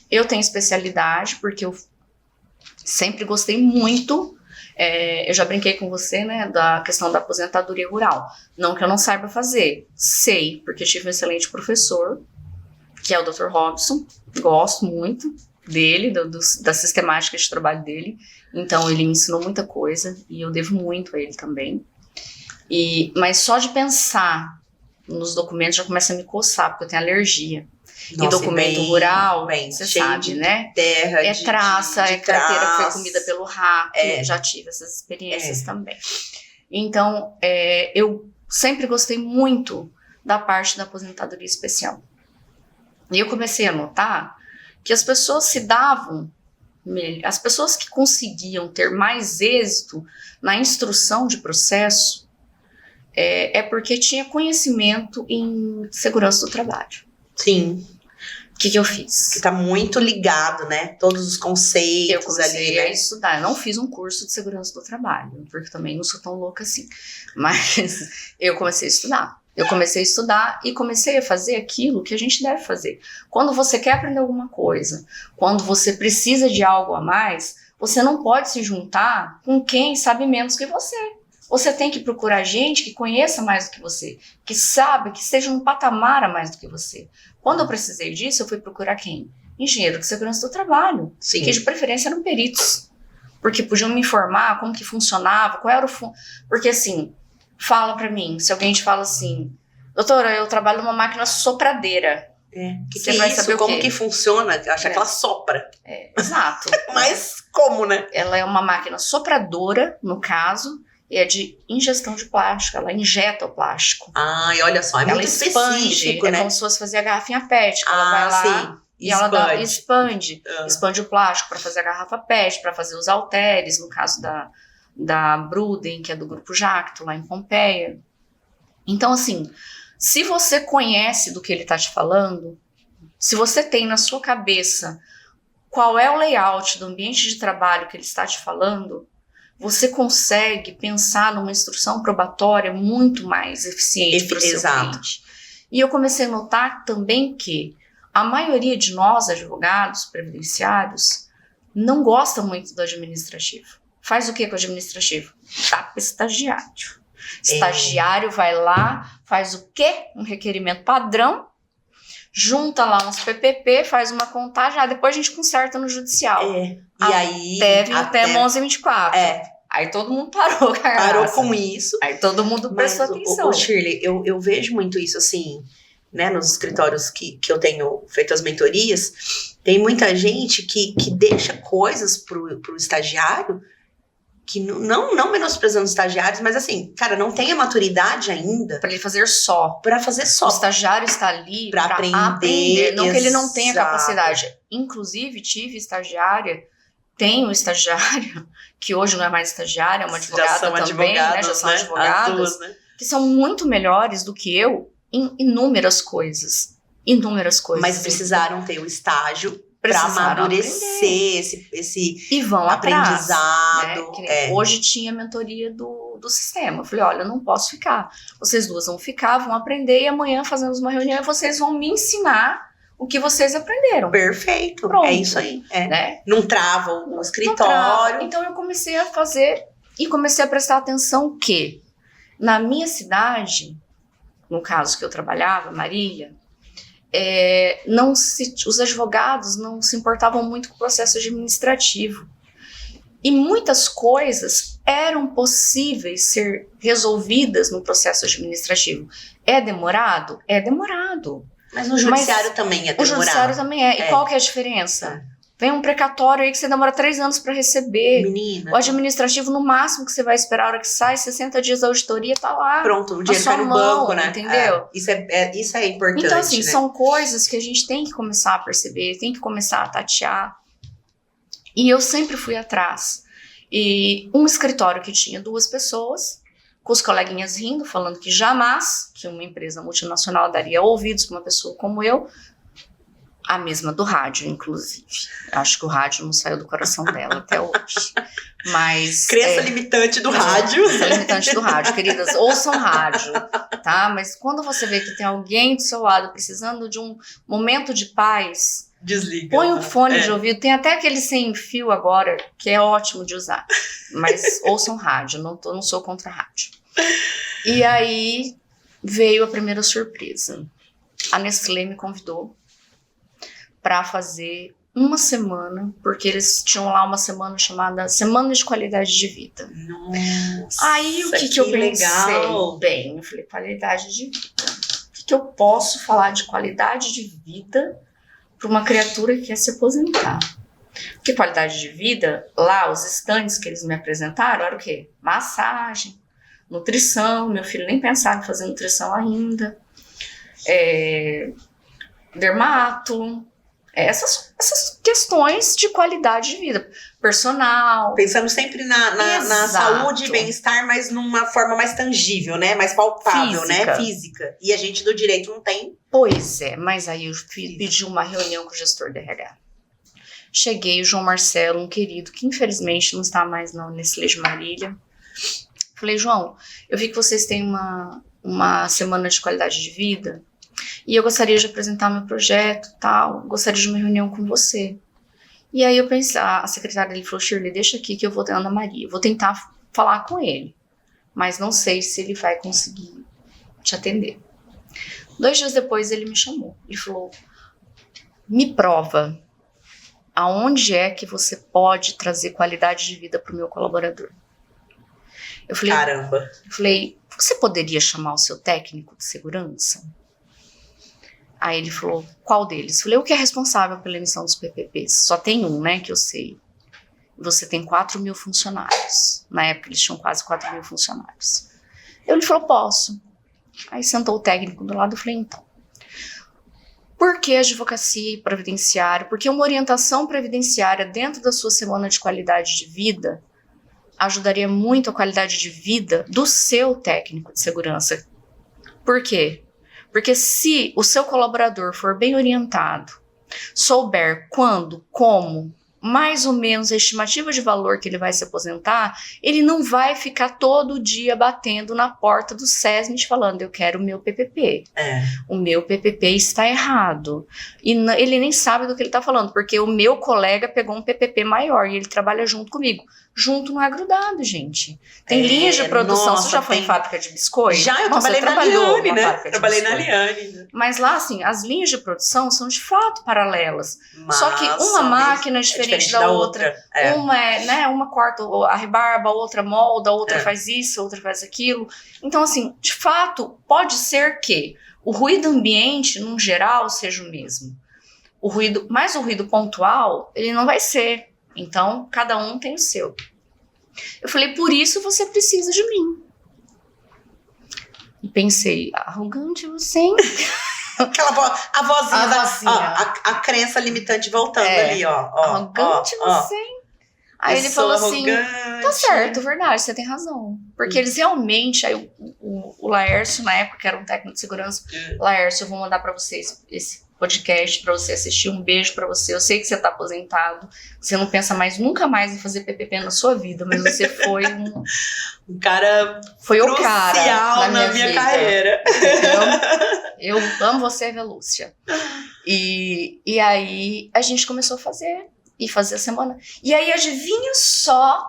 eu tenho especialidade porque eu sempre gostei muito, eu já brinquei com você, né, da questão da aposentadoria rural. Não que eu não saiba fazer, sei, porque tive um excelente professor, que é o Dr. Robson, gosto muito dele, da sistemática de trabalho dele, então ele me ensinou muita coisa e eu devo muito a ele também. Mas só de pensar nos documentos já começa a me coçar, porque eu tenho alergia. Nossa, e documento rural, você sabe, né? Terra, traça, carteira que foi comida pelo rato, já tive essas experiências também. Então, eu sempre gostei muito da parte da aposentadoria especial. E eu comecei a notar que as pessoas se davam, as pessoas que conseguiam ter mais êxito na instrução de processo, porque tinha conhecimento em segurança do trabalho. Sim. O que eu fiz? Que tá muito ligado, né? Todos os conceitos ali. Eu comecei a estudar. Eu não fiz um curso de segurança do trabalho, porque também não sou tão louca assim. Mas eu comecei a estudar. Eu comecei a estudar e comecei a fazer aquilo que a gente deve fazer. Quando você quer aprender alguma coisa, quando você precisa de algo a mais, você não pode se juntar com quem sabe menos que você. Você tem que procurar gente que conheça mais do que você, que sabe, que esteja num patamar a mais do que você. Quando eu precisei disso, eu fui procurar quem? Engenheiro de segurança do trabalho. Sim. Que de preferência eram peritos. Porque podiam me informar como que funcionava, qual era o... Porque assim, fala pra mim, se alguém te fala assim, doutora, eu trabalho numa máquina sopradeira. Você vai saber como que funciona, acha que ela sopra. Exato. Mas como, né? Ela é uma máquina sopradora, no caso, e é de ingestão de plástico, ela injeta o plástico. E olha só, muito específico, né? É como se fosse fazer a garrafinha PET, ela vai lá e ela expande o plástico para fazer a garrafa PET, para fazer os halteres, no caso da Bruden, que é do Grupo Jacto, lá em Pompeia. Então, assim, se você conhece do que ele está te falando, se você tem na sua cabeça qual é o layout do ambiente de trabalho que ele está te falando, você consegue pensar numa instrução probatória muito mais eficiente para o seu cliente. E eu comecei a notar também que a maioria de nós, advogados previdenciários, não gosta muito do administrativo. Faz o que com o administrativo? Dá para estagiário. Estagiário vai lá, faz o quê? Um requerimento padrão, junta lá uns PPP, faz uma contagem, depois a gente conserta no judicial. E aí... Até 11h24. Aí todo mundo parou, Parou com isso. Aí todo mundo prestou atenção. Shirley, eu vejo muito isso assim, né, nos escritórios que eu tenho feito as mentorias, tem muita gente que deixa coisas pro estagiário, que não menosprezando os estagiários, mas assim, cara, não tem a maturidade ainda. Para ele fazer só. O estagiário está ali para aprender. Não que ele não tenha capacidade. Inclusive, tive estagiária tem um estagiário, que hoje não é mais estagiária, é uma advogada também, né? Já são advogadas, né? Que são muito melhores do que eu em inúmeras coisas. Inúmeras coisas. Mas precisaram ter o estágio para amadurecer esse e vão aprendizado. Atrás, né? Hoje tinha mentoria do sistema. Eu falei, olha, eu não posso ficar. Vocês duas vão ficar, vão aprender, e amanhã fazemos uma reunião e vocês vão me ensinar o que vocês aprenderam. Perfeito. Pronto. É isso aí. Né? Não trava o escritório. Trava. Então eu comecei a fazer e comecei a prestar atenção que na minha cidade, no caso que eu trabalhava, Marília, os advogados não se importavam muito com o processo administrativo. E muitas coisas eram possíveis ser resolvidas no processo administrativo. É demorado? É demorado. Mas no judiciário também é demorado. O judiciário também é. E qual que é a diferença? Vem um precatório aí que você demora 3 anos para receber. Menina. O administrativo, no máximo que você vai esperar a hora que sai, 60 dias da auditoria, tá lá. Pronto, o dinheiro cai no banco, né? Entendeu? Isso é importante. Então, assim, né? são coisas que a gente tem que começar a perceber, tem que começar a tatear. E eu sempre fui atrás. E um escritório que tinha 2 pessoas, com os coleguinhas rindo, falando que jamais que uma empresa multinacional daria ouvidos para uma pessoa como eu, a mesma do rádio, inclusive. Acho que o rádio não saiu do coração dela até hoje. Mas crença limitante do rádio. Crença limitante do rádio, queridas, ouçam rádio, tá? Mas quando você vê que tem alguém do seu lado precisando de um momento de paz, desliga. Põe um fone de ouvido, tem até aquele sem fio agora, que é ótimo de usar. Mas ouçam rádio, não sou contra rádio. E aí veio a primeira surpresa. A Nestlé me convidou para fazer uma semana, porque eles tinham lá uma semana chamada Semana de Qualidade de Vida. Nossa, aí o que eu pensei? Legal. Bem, eu falei, qualidade de vida. O que eu posso falar de qualidade de vida para uma criatura que quer se aposentar? Porque qualidade de vida, lá os estandes que eles me apresentaram era o quê? Massagem, nutrição, meu filho nem pensava em fazer nutrição ainda, dermato, essas questões de qualidade de vida, personal. Pensando sempre na saúde e bem-estar, mas numa forma mais tangível, né? Mais palpável, né? Física. E a gente do direito não tem. Pois é, mas aí eu pedi uma reunião com o gestor do RH. Cheguei, o João Marcelo, um querido, que infelizmente não está mais na Nestlé de Marília. Falei, João, eu vi que vocês têm uma semana de qualidade de vida e eu gostaria de apresentar meu projeto e tal, gostaria de uma reunião com você. E aí eu pensei, a secretária dele falou, Shirley, deixa aqui que eu vou ter Ana Maria, vou tentar falar com ele, mas não sei se ele vai conseguir te atender. 2 dias depois ele me chamou, ele falou, me prova aonde é que você pode trazer qualidade de vida para o meu colaborador. Eu falei, caramba. Eu falei, você poderia chamar o seu técnico de segurança? Aí ele falou, qual deles? Eu falei, o que é responsável pela emissão dos PPPs? Só tem um, né, que eu sei. Você tem 4.000 funcionários. Na época eles tinham quase 4.000 funcionários. Ele falou, posso. Aí sentou o técnico do lado, eu falei, então, por que advocacia e previdenciária? Porque uma orientação previdenciária dentro da sua semana de qualidade de vida ajudaria muito a qualidade de vida do seu técnico de segurança. Por quê? Porque se o seu colaborador for bem orientado, souber quando, como, mais ou menos a estimativa de valor que ele vai se aposentar, ele não vai ficar todo dia batendo na porta do SESMIT falando, eu quero o meu PPP. O meu PPP está errado. E ele nem sabe do que ele está falando, porque o meu colega pegou um PPP maior e ele trabalha junto comigo. Junto não é grudado, gente. Tem linhas de produção. Nossa, você já foi em fábrica de biscoito? Já, eu trabalhei na Liane, né? Trabalhei na Liane. Mas lá, assim, as linhas de produção são de fato paralelas. Só que uma máquina é diferente da outra. Uma né, uma corta a rebarba, a outra molda, a outra faz isso, a outra faz aquilo. Então, assim, de fato, pode ser que o ruído ambiente, num geral, seja o mesmo. Mas o ruído pontual, ele não vai ser. Então, cada um tem o seu. Eu falei, por isso você precisa de mim. E pensei, arrogante você, hein? Aquela a vozinha. A crença limitante voltando ali, ó. Arrogante você, hein? Aí ele falou assim, arrogante. tá certo, verdade, você tem razão. Porque eles realmente, aí o Laércio, na época, era um técnico de segurança, Laércio, eu vou mandar pra vocês esse podcast pra você assistir, um beijo pra você, eu sei que você tá aposentado, você não pensa mais, nunca mais em fazer PPP na sua vida, mas você foi um cara foi crucial o cara na minha vida, carreira. entendeu? Eu amo você, Velúcia. E aí a gente começou a fazer a semana. E aí adivinha só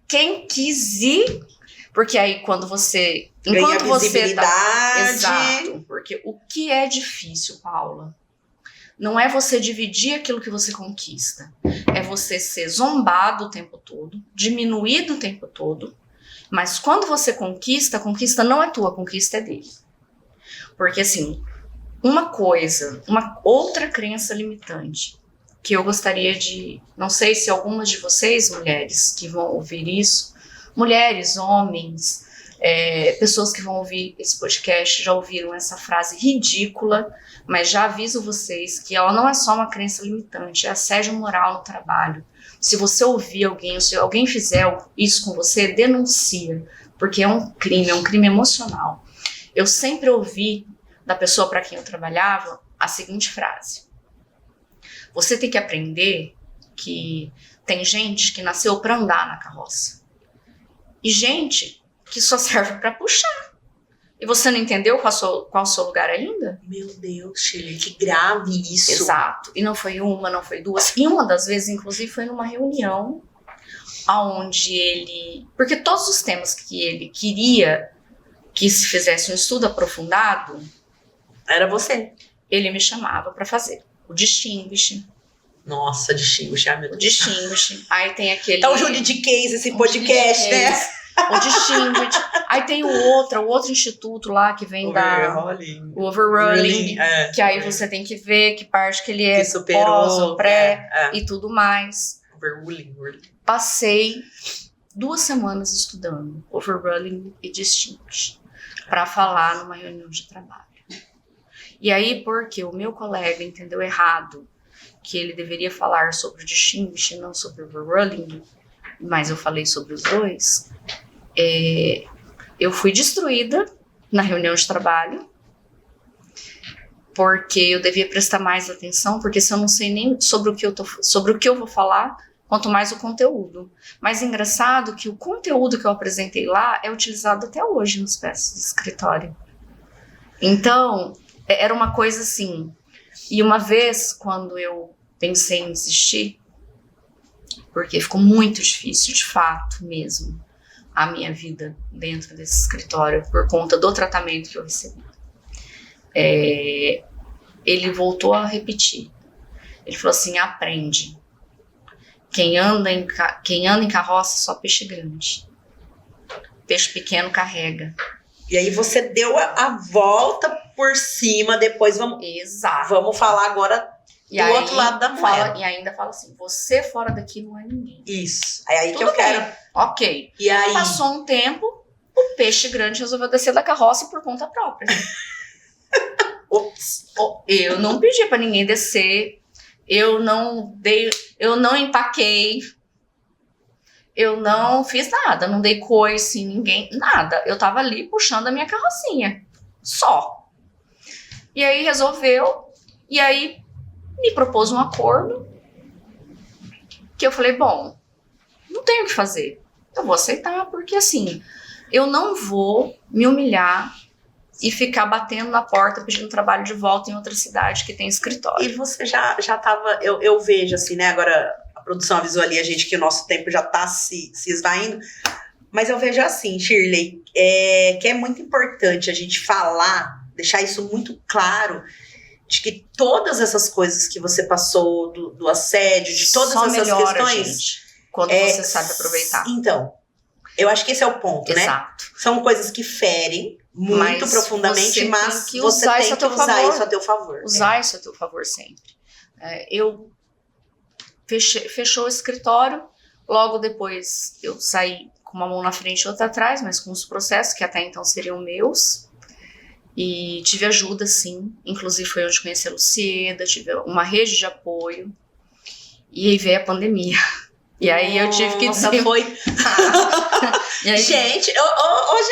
quem quis ir, porque aí quando você... Enquanto você tá... Exato, porque o que é difícil, Paula, não é você dividir aquilo que você conquista, é você ser zombado o tempo todo, diminuído o tempo todo, mas quando você conquista, a conquista não é tua, a conquista é dele. Porque assim, uma outra crença limitante, que eu gostaria de... Não sei se algumas de vocês, mulheres, que vão ouvir isso, mulheres, homens, pessoas que vão ouvir esse podcast, já ouviram essa frase ridícula, mas já aviso vocês que ela não é só uma crença limitante, é assédio moral no trabalho. Se você ouvir alguém, ou se alguém fizer isso com você, denuncia, porque é um crime emocional. Eu sempre ouvi da pessoa para quem eu trabalhava a seguinte frase: você tem que aprender que tem gente que nasceu para andar na carroça e gente que só serve para puxar. E você não entendeu qual o seu lugar ainda? Meu Deus, Shirley, que grave isso. Exato. E não foi uma, não foi duas. E uma das vezes, inclusive, foi numa reunião onde ele... Porque todos os temas que ele queria que se fizesse um estudo aprofundado... Era você. Ele me chamava para fazer. O Distinguish. Nossa, Distinguish, meu Deus. O Distinguish. Aí tem aquele... Então, juridiquês, esse podcast, né? O Distinguish. Aí tem o outro instituto lá que vem o Overruling, que aí você tem que ver que parte que ele é pós, pré e tudo mais. Overruling. Passei 2 semanas estudando Overruling e Distinguish para falar numa reunião de trabalho. E aí, porque o meu colega entendeu errado que ele deveria falar sobre o Distinguish e não sobre o Overruling, mas eu falei sobre os dois, eu fui destruída na reunião de trabalho, porque eu devia prestar mais atenção, porque se eu não sei nem sobre o que eu vou falar, quanto mais o conteúdo. Mas engraçado que o conteúdo que eu apresentei lá é utilizado até hoje nos peças de escritório. Então, era uma coisa assim. E uma vez, quando eu pensei em desistir, porque ficou muito difícil, de fato mesmo, a minha vida dentro desse escritório, por conta do tratamento que eu recebi. Ele voltou a repetir. Ele falou assim, aprende. Quem anda em carroça é só peixe grande. Peixe pequeno carrega. E aí você deu a volta por cima, depois vamos falar agora do outro lado da moeda. E ainda fala assim, você fora daqui não é ninguém. Isso, é aí Tudo que eu quero. Ok. E aí? Passou um tempo, o peixe grande resolveu descer da carroça por conta própria. Eu não pedi pra ninguém descer, eu não empaquei, eu não fiz nada, não dei coice em ninguém, nada. Eu tava ali puxando a minha carrocinha, só. E aí resolveu, e aí me propôs um acordo, que eu falei, bom, não tenho o que fazer, eu vou aceitar, porque assim, eu não vou me humilhar e ficar batendo na porta pedindo trabalho de volta em outra cidade que tem escritório. E você já tava, eu vejo assim, né, agora a produção visualiza a gente que o nosso tempo já tá se esvaindo, mas eu vejo assim, Shirley, que é muito importante a gente falar, deixar isso muito claro, de que todas essas coisas que você passou, do assédio, de todas só essas melhora, questões... gente, quando você sabe aproveitar. Então, eu acho que esse é o ponto, Exato. né? São coisas que ferem muito profundamente, mas você tem que usar isso a teu favor. Usar isso a teu favor sempre. Eu fechou o escritório, logo depois eu saí com uma mão na frente e outra atrás, mas com os processos que até então seriam meus. E tive ajuda, sim. Inclusive foi onde conheci a Lucieda, tive uma rede de apoio. E aí veio a pandemia. E aí eu tive que Nossa, foi... E aí, gente, gente,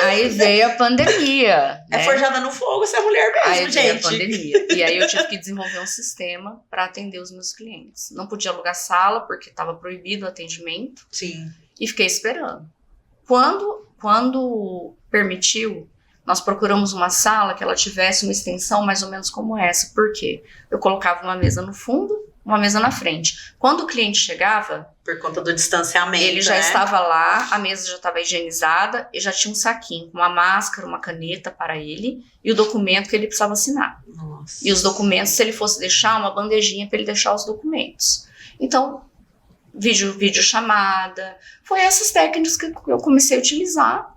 aí veio a pandemia. é né? forjada no fogo essa mulher mesmo, Aí veio a gente. pandemia. E aí eu tive que desenvolver um sistema para atender os meus clientes. Não podia alugar sala porque estava proibido o atendimento. Sim. E fiquei esperando. Quando permitiu, nós procuramos uma sala que ela tivesse uma extensão mais ou menos como essa. Por quê? Eu colocava uma mesa no fundo, uma mesa na frente. Quando o cliente chegava, Por conta do distanciamento, ele já né? estava lá, a mesa já estava higienizada e já tinha um saquinho com uma máscara, uma caneta para ele e o documento que ele precisava assinar. Nossa. E os documentos, se ele fosse deixar, uma bandejinha para ele deixar os documentos. Então, vídeo chamada, foi essas técnicas que eu comecei a utilizar.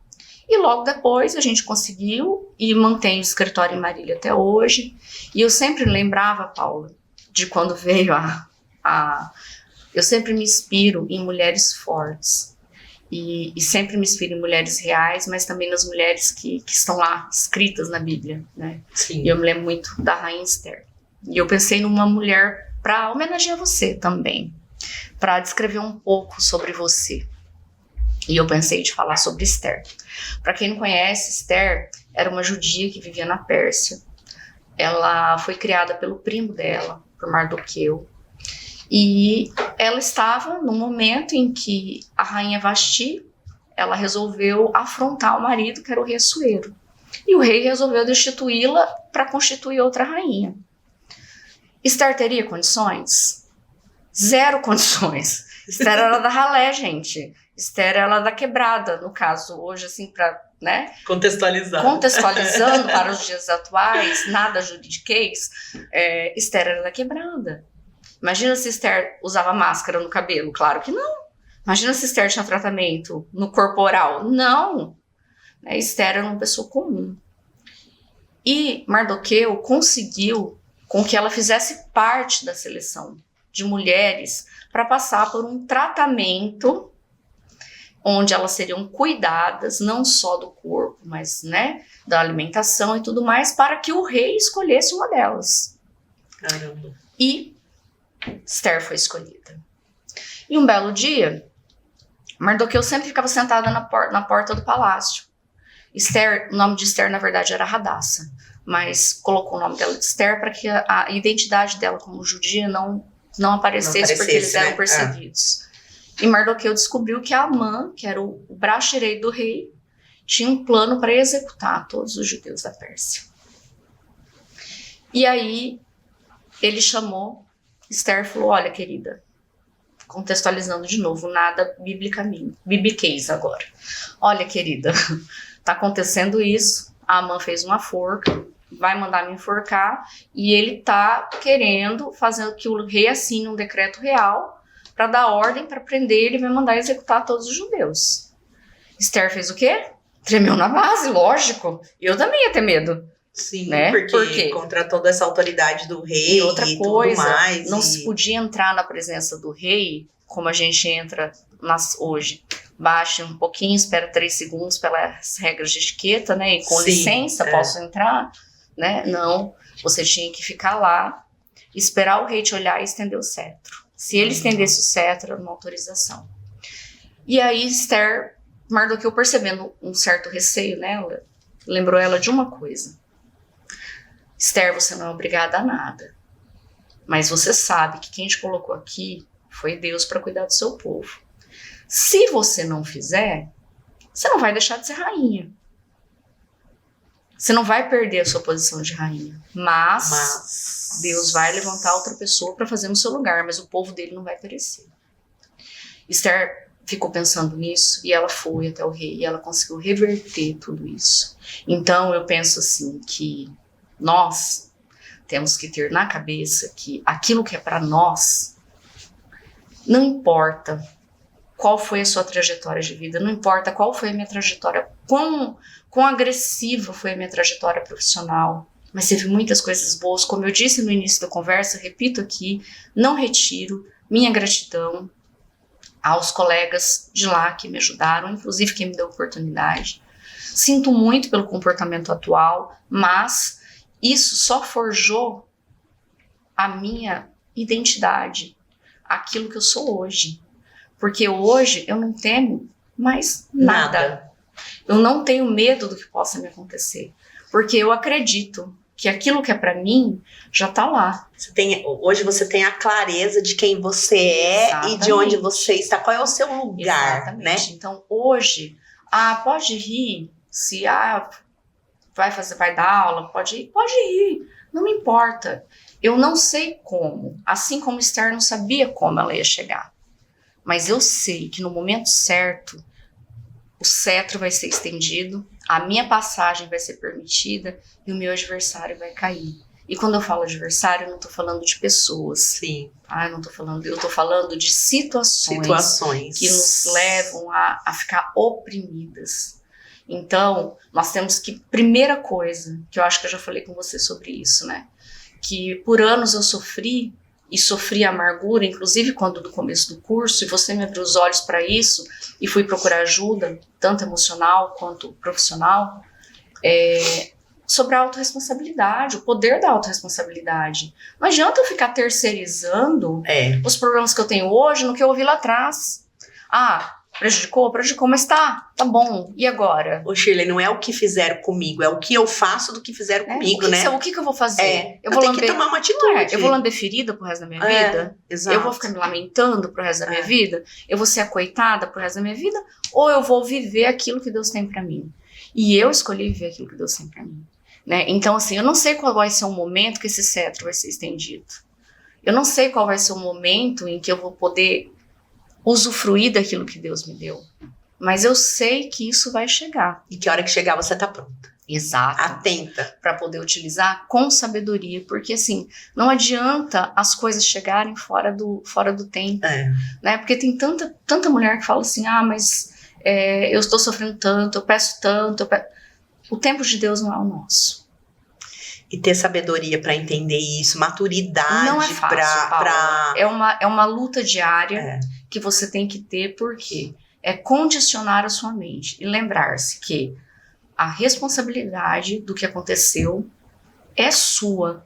E logo depois a gente conseguiu e mantém o escritório em Marília até hoje. E eu sempre lembrava, Paula, de quando veio eu sempre me inspiro em mulheres fortes. E sempre me inspiro em mulheres reais, mas também nas mulheres que estão lá, escritas na Bíblia, né? Sim. E eu me lembro muito da Rainha Esther. E eu pensei numa mulher para homenagear você também, para descrever um pouco sobre você. E eu pensei de falar sobre Esther. Para quem não conhece, Esther era uma judia que vivia na Pérsia. Ela foi criada pelo primo dela, por Mardoqueu. E ela estava no momento em que a rainha Vasti, ela resolveu afrontar o marido, que era o rei Assuero. E o rei resolveu destituí-la para constituir outra rainha. Esther teria condições? Zero condições. Esther era da ralé, gente. Esther era da quebrada, no caso, hoje, assim, para, né? Contextualizando para os dias atuais, nada juridiquês, Esther era da quebrada. Imagina se Esther usava máscara no cabelo, claro que não. Imagina se Esther tinha tratamento no corporal, não. Esther era uma pessoa comum. E Mardoqueu conseguiu com que ela fizesse parte da seleção de mulheres para passar por um tratamento onde elas seriam cuidadas, não só do corpo, mas, né, da alimentação e tudo mais, para que o rei escolhesse uma delas. Caramba. E Esther foi escolhida. E um belo dia, Mardoqueu sempre ficava sentada na porta do palácio. Esther, o nome de Esther, na verdade, era Radassa, mas colocou o nome dela de Esther para que a identidade dela como judia não aparecesse, porque eles eram perseguidos. E Mardoqueu descobriu que Amã, que era o braço direito do rei, tinha um plano para executar todos os judeus da Pérsia. E aí ele chamou Esther e falou: olha, querida, contextualizando de novo, nada bibliquez agora. Olha, querida, tá acontecendo isso, a Amã fez uma forca, vai mandar me enforcar, e ele tá querendo fazer que o rei assine um decreto real para dar ordem para prender ele e vai mandar executar todos os judeus. Esther fez o quê? Tremeu na base, lógico. Eu também ia ter medo. Sim, né? porque contra toda essa autoridade do rei e outra coisa, tudo mais. Não se podia entrar na presença do rei como a gente entra hoje. Baixe um pouquinho, espera 3 segundos pelas regras de etiqueta, né? E com licença, posso entrar? Né? Não, você tinha que ficar lá, esperar o rei te olhar e estender o cetro. Se ele estendesse o cetro, era uma autorização. E aí Esther, Mardoqueu, percebendo um certo receio nela, lembrou ela de uma coisa. Esther, você não é obrigada a nada, mas você sabe que quem te colocou aqui foi Deus para cuidar do seu povo. Se você não fizer, você não vai deixar de ser rainha. Você não vai perder a sua posição de rainha, mas Deus vai levantar outra pessoa para fazer no seu lugar, mas o povo dele não vai perecer. Esther ficou pensando nisso e ela foi até o rei e ela conseguiu reverter tudo isso. Então eu penso assim que nós temos que ter na cabeça que aquilo que é para nós, não importa qual foi a sua trajetória de vida, não importa qual foi a minha trajetória, quão agressiva foi a minha trajetória profissional, mas teve muitas coisas boas. Como eu disse no início da conversa, repito aqui, não retiro minha gratidão aos colegas de lá que me ajudaram, inclusive quem me deu oportunidade. Sinto muito pelo comportamento atual, mas isso só forjou a minha identidade, aquilo que eu sou hoje. Porque hoje eu não temo mais nada. Eu não tenho medo do que possa me acontecer. Porque eu acredito que aquilo que é pra mim já tá lá. Hoje você tem a clareza de quem você é. Exatamente. E de onde você está, qual é o seu lugar. Exatamente. Né? Então hoje, pode rir, se vai dar aula, pode ir, não me importa. Eu não sei como, assim como Esther não sabia como ela ia chegar. Mas eu sei que no momento certo, o cetro vai ser estendido, a minha passagem vai ser permitida e o meu adversário vai cair. E quando eu falo adversário, eu não tô falando de pessoas. Sim. Eu tô falando de situações que nos levam a ficar oprimidas. Então, nós temos que, primeira coisa, que eu acho que eu já falei com você sobre isso, né? Que por anos eu sofri amargura, inclusive quando do começo do curso, e você me abriu os olhos para isso, e fui procurar ajuda, tanto emocional quanto profissional, sobre a autorresponsabilidade, o poder da autorresponsabilidade. Não adianta eu ficar terceirizando os problemas que eu tenho hoje no que eu ouvi lá atrás. Prejudicou, mas tá bom, e agora? Ô Shirley, não é o que fizeram comigo, é o que eu faço do que fizeram comigo, né? O que eu vou fazer? Eu tenho que tomar uma atitude. Eu vou lamber ferida pro resto da minha vida? Exato. Eu vou ficar me lamentando pro resto da minha vida? Eu vou ser acoitada pro resto da minha vida? Ou eu vou viver aquilo que Deus tem pra mim? E eu escolhi viver aquilo que Deus tem pra mim. Né? Então, assim, eu não sei qual vai ser o momento que esse cetro vai ser estendido. Eu não sei qual vai ser o momento em que eu vou poder usufruir daquilo que Deus me deu. Mas eu sei que isso vai chegar. E que a hora que chegar você tá pronta. Exato. Atenta. Para poder utilizar com sabedoria. Porque assim, não adianta as coisas chegarem fora do tempo. Né? Porque tem tanta mulher que fala assim, mas eu estou sofrendo tanto, eu peço tanto. O tempo de Deus não é o nosso. E ter sabedoria para entender isso, maturidade. Não é fácil, Paula. É uma luta diária que você tem que ter, porque é condicionar a sua mente e lembrar-se que a responsabilidade do que aconteceu é sua.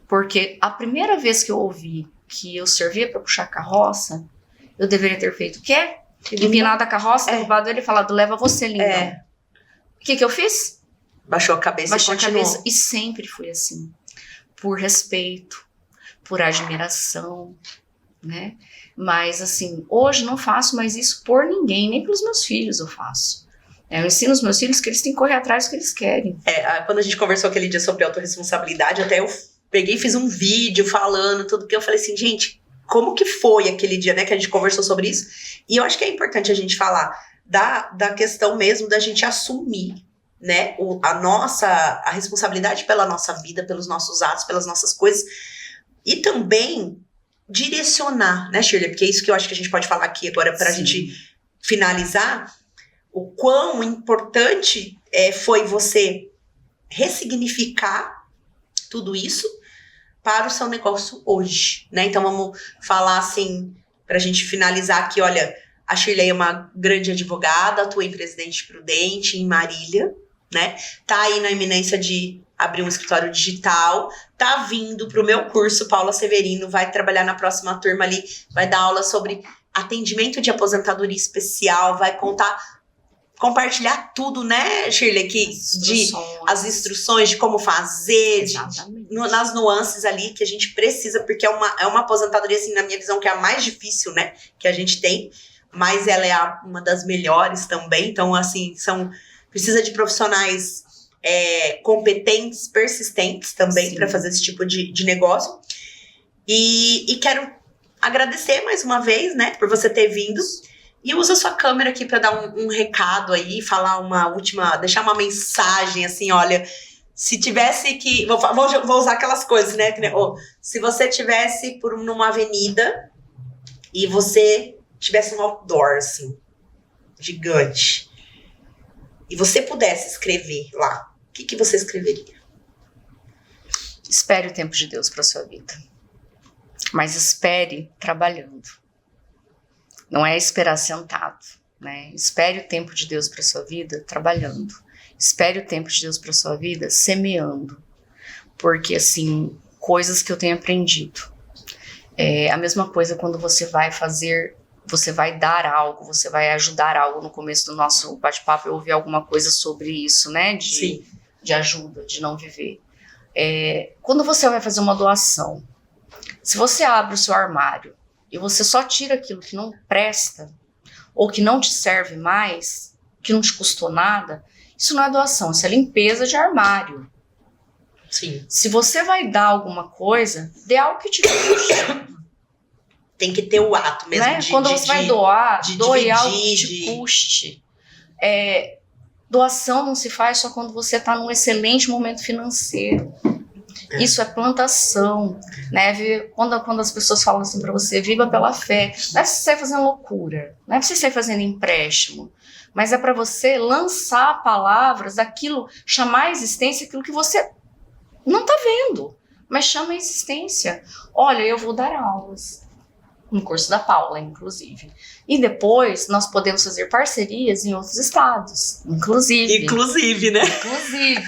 Porque a primeira vez que eu ouvi que eu servia para puxar carroça, eu deveria ter feito o quê? Empinado a carroça, derrubado ele e falado, leva você, lindão. O que eu fiz? Baixou a cabeça e continuou. E sempre fui assim. Por respeito, por admiração, né? Mas, assim, hoje não faço mais isso por ninguém, nem pelos meus filhos eu faço. Eu ensino os meus filhos que eles têm que correr atrás do que eles querem. Quando a gente conversou aquele dia sobre autorresponsabilidade, até eu peguei e fiz um vídeo falando tudo, que eu falei assim, gente, como que foi aquele dia, né, que a gente conversou sobre isso? E eu acho que é importante a gente falar da questão mesmo da gente assumir, né, a responsabilidade pela nossa vida, pelos nossos atos, pelas nossas coisas, e também direcionar, né, Shirley? Porque é isso que eu acho que a gente pode falar aqui agora pra gente finalizar, o quão importante foi você ressignificar tudo isso para o seu negócio hoje, né? Então vamos falar assim, pra gente finalizar aqui, olha, a Shirley é uma grande advogada, atua em Presidente Prudente, em Marília, né? Tá aí na iminência de abrir um escritório digital, tá vindo pro meu curso, Paula Severino, vai trabalhar na próxima turma ali, vai dar aula sobre atendimento de aposentadoria especial, vai compartilhar tudo, né, Shirley, as instruções de como fazer, nas nuances ali que a gente precisa, porque é uma aposentadoria, assim, na minha visão, que é a mais difícil, né, que a gente tem, mas ela é uma das melhores também, então, assim, precisa de profissionais competentes, persistentes também para fazer esse tipo de negócio. E quero agradecer mais uma vez, né, por você ter vindo. E usa sua câmera aqui para dar um recado aí, falar deixar uma mensagem assim, olha, se tivesse que, vou usar aquelas coisas, né, se você tivesse numa avenida e você tivesse um outdoor, assim, gigante, e você pudesse escrever lá, o que você escreveria? Espere o tempo de Deus para sua vida, mas espere trabalhando. Não é esperar sentado, né? Espere o tempo de Deus para sua vida trabalhando. Espere o tempo de Deus para sua vida semeando. Porque, assim, coisas que eu tenho aprendido. É a mesma coisa quando você vai fazer você vai dar algo, você vai ajudar algo. No começo do nosso bate-papo eu ouvi alguma coisa sobre isso, né? De ajuda, de não viver. Quando você vai fazer uma doação, se você abre o seu armário e você só tira aquilo que não presta, ou que não te serve mais, que não te custou nada, isso não é doação, isso é limpeza de armário. Sim. Se você vai dar alguma coisa, dê algo que te custe. Tem que ter o ato mesmo, né? Quando você vai doar, doe algo que te custe. Doação não se faz só quando você está num excelente momento financeiro. Isso é plantação, né? Quando as pessoas falam assim para você, viva pela fé, não é pra você sair fazendo loucura, não é pra você sair fazendo empréstimo, mas é para você lançar palavras daquilo, chamar a existência aquilo que você não tá vendo, mas chama a existência. Olha, eu vou dar aulas, no curso da Paula, inclusive. E depois nós podemos fazer parcerias em outros estados, inclusive. Inclusive, né? Inclusive.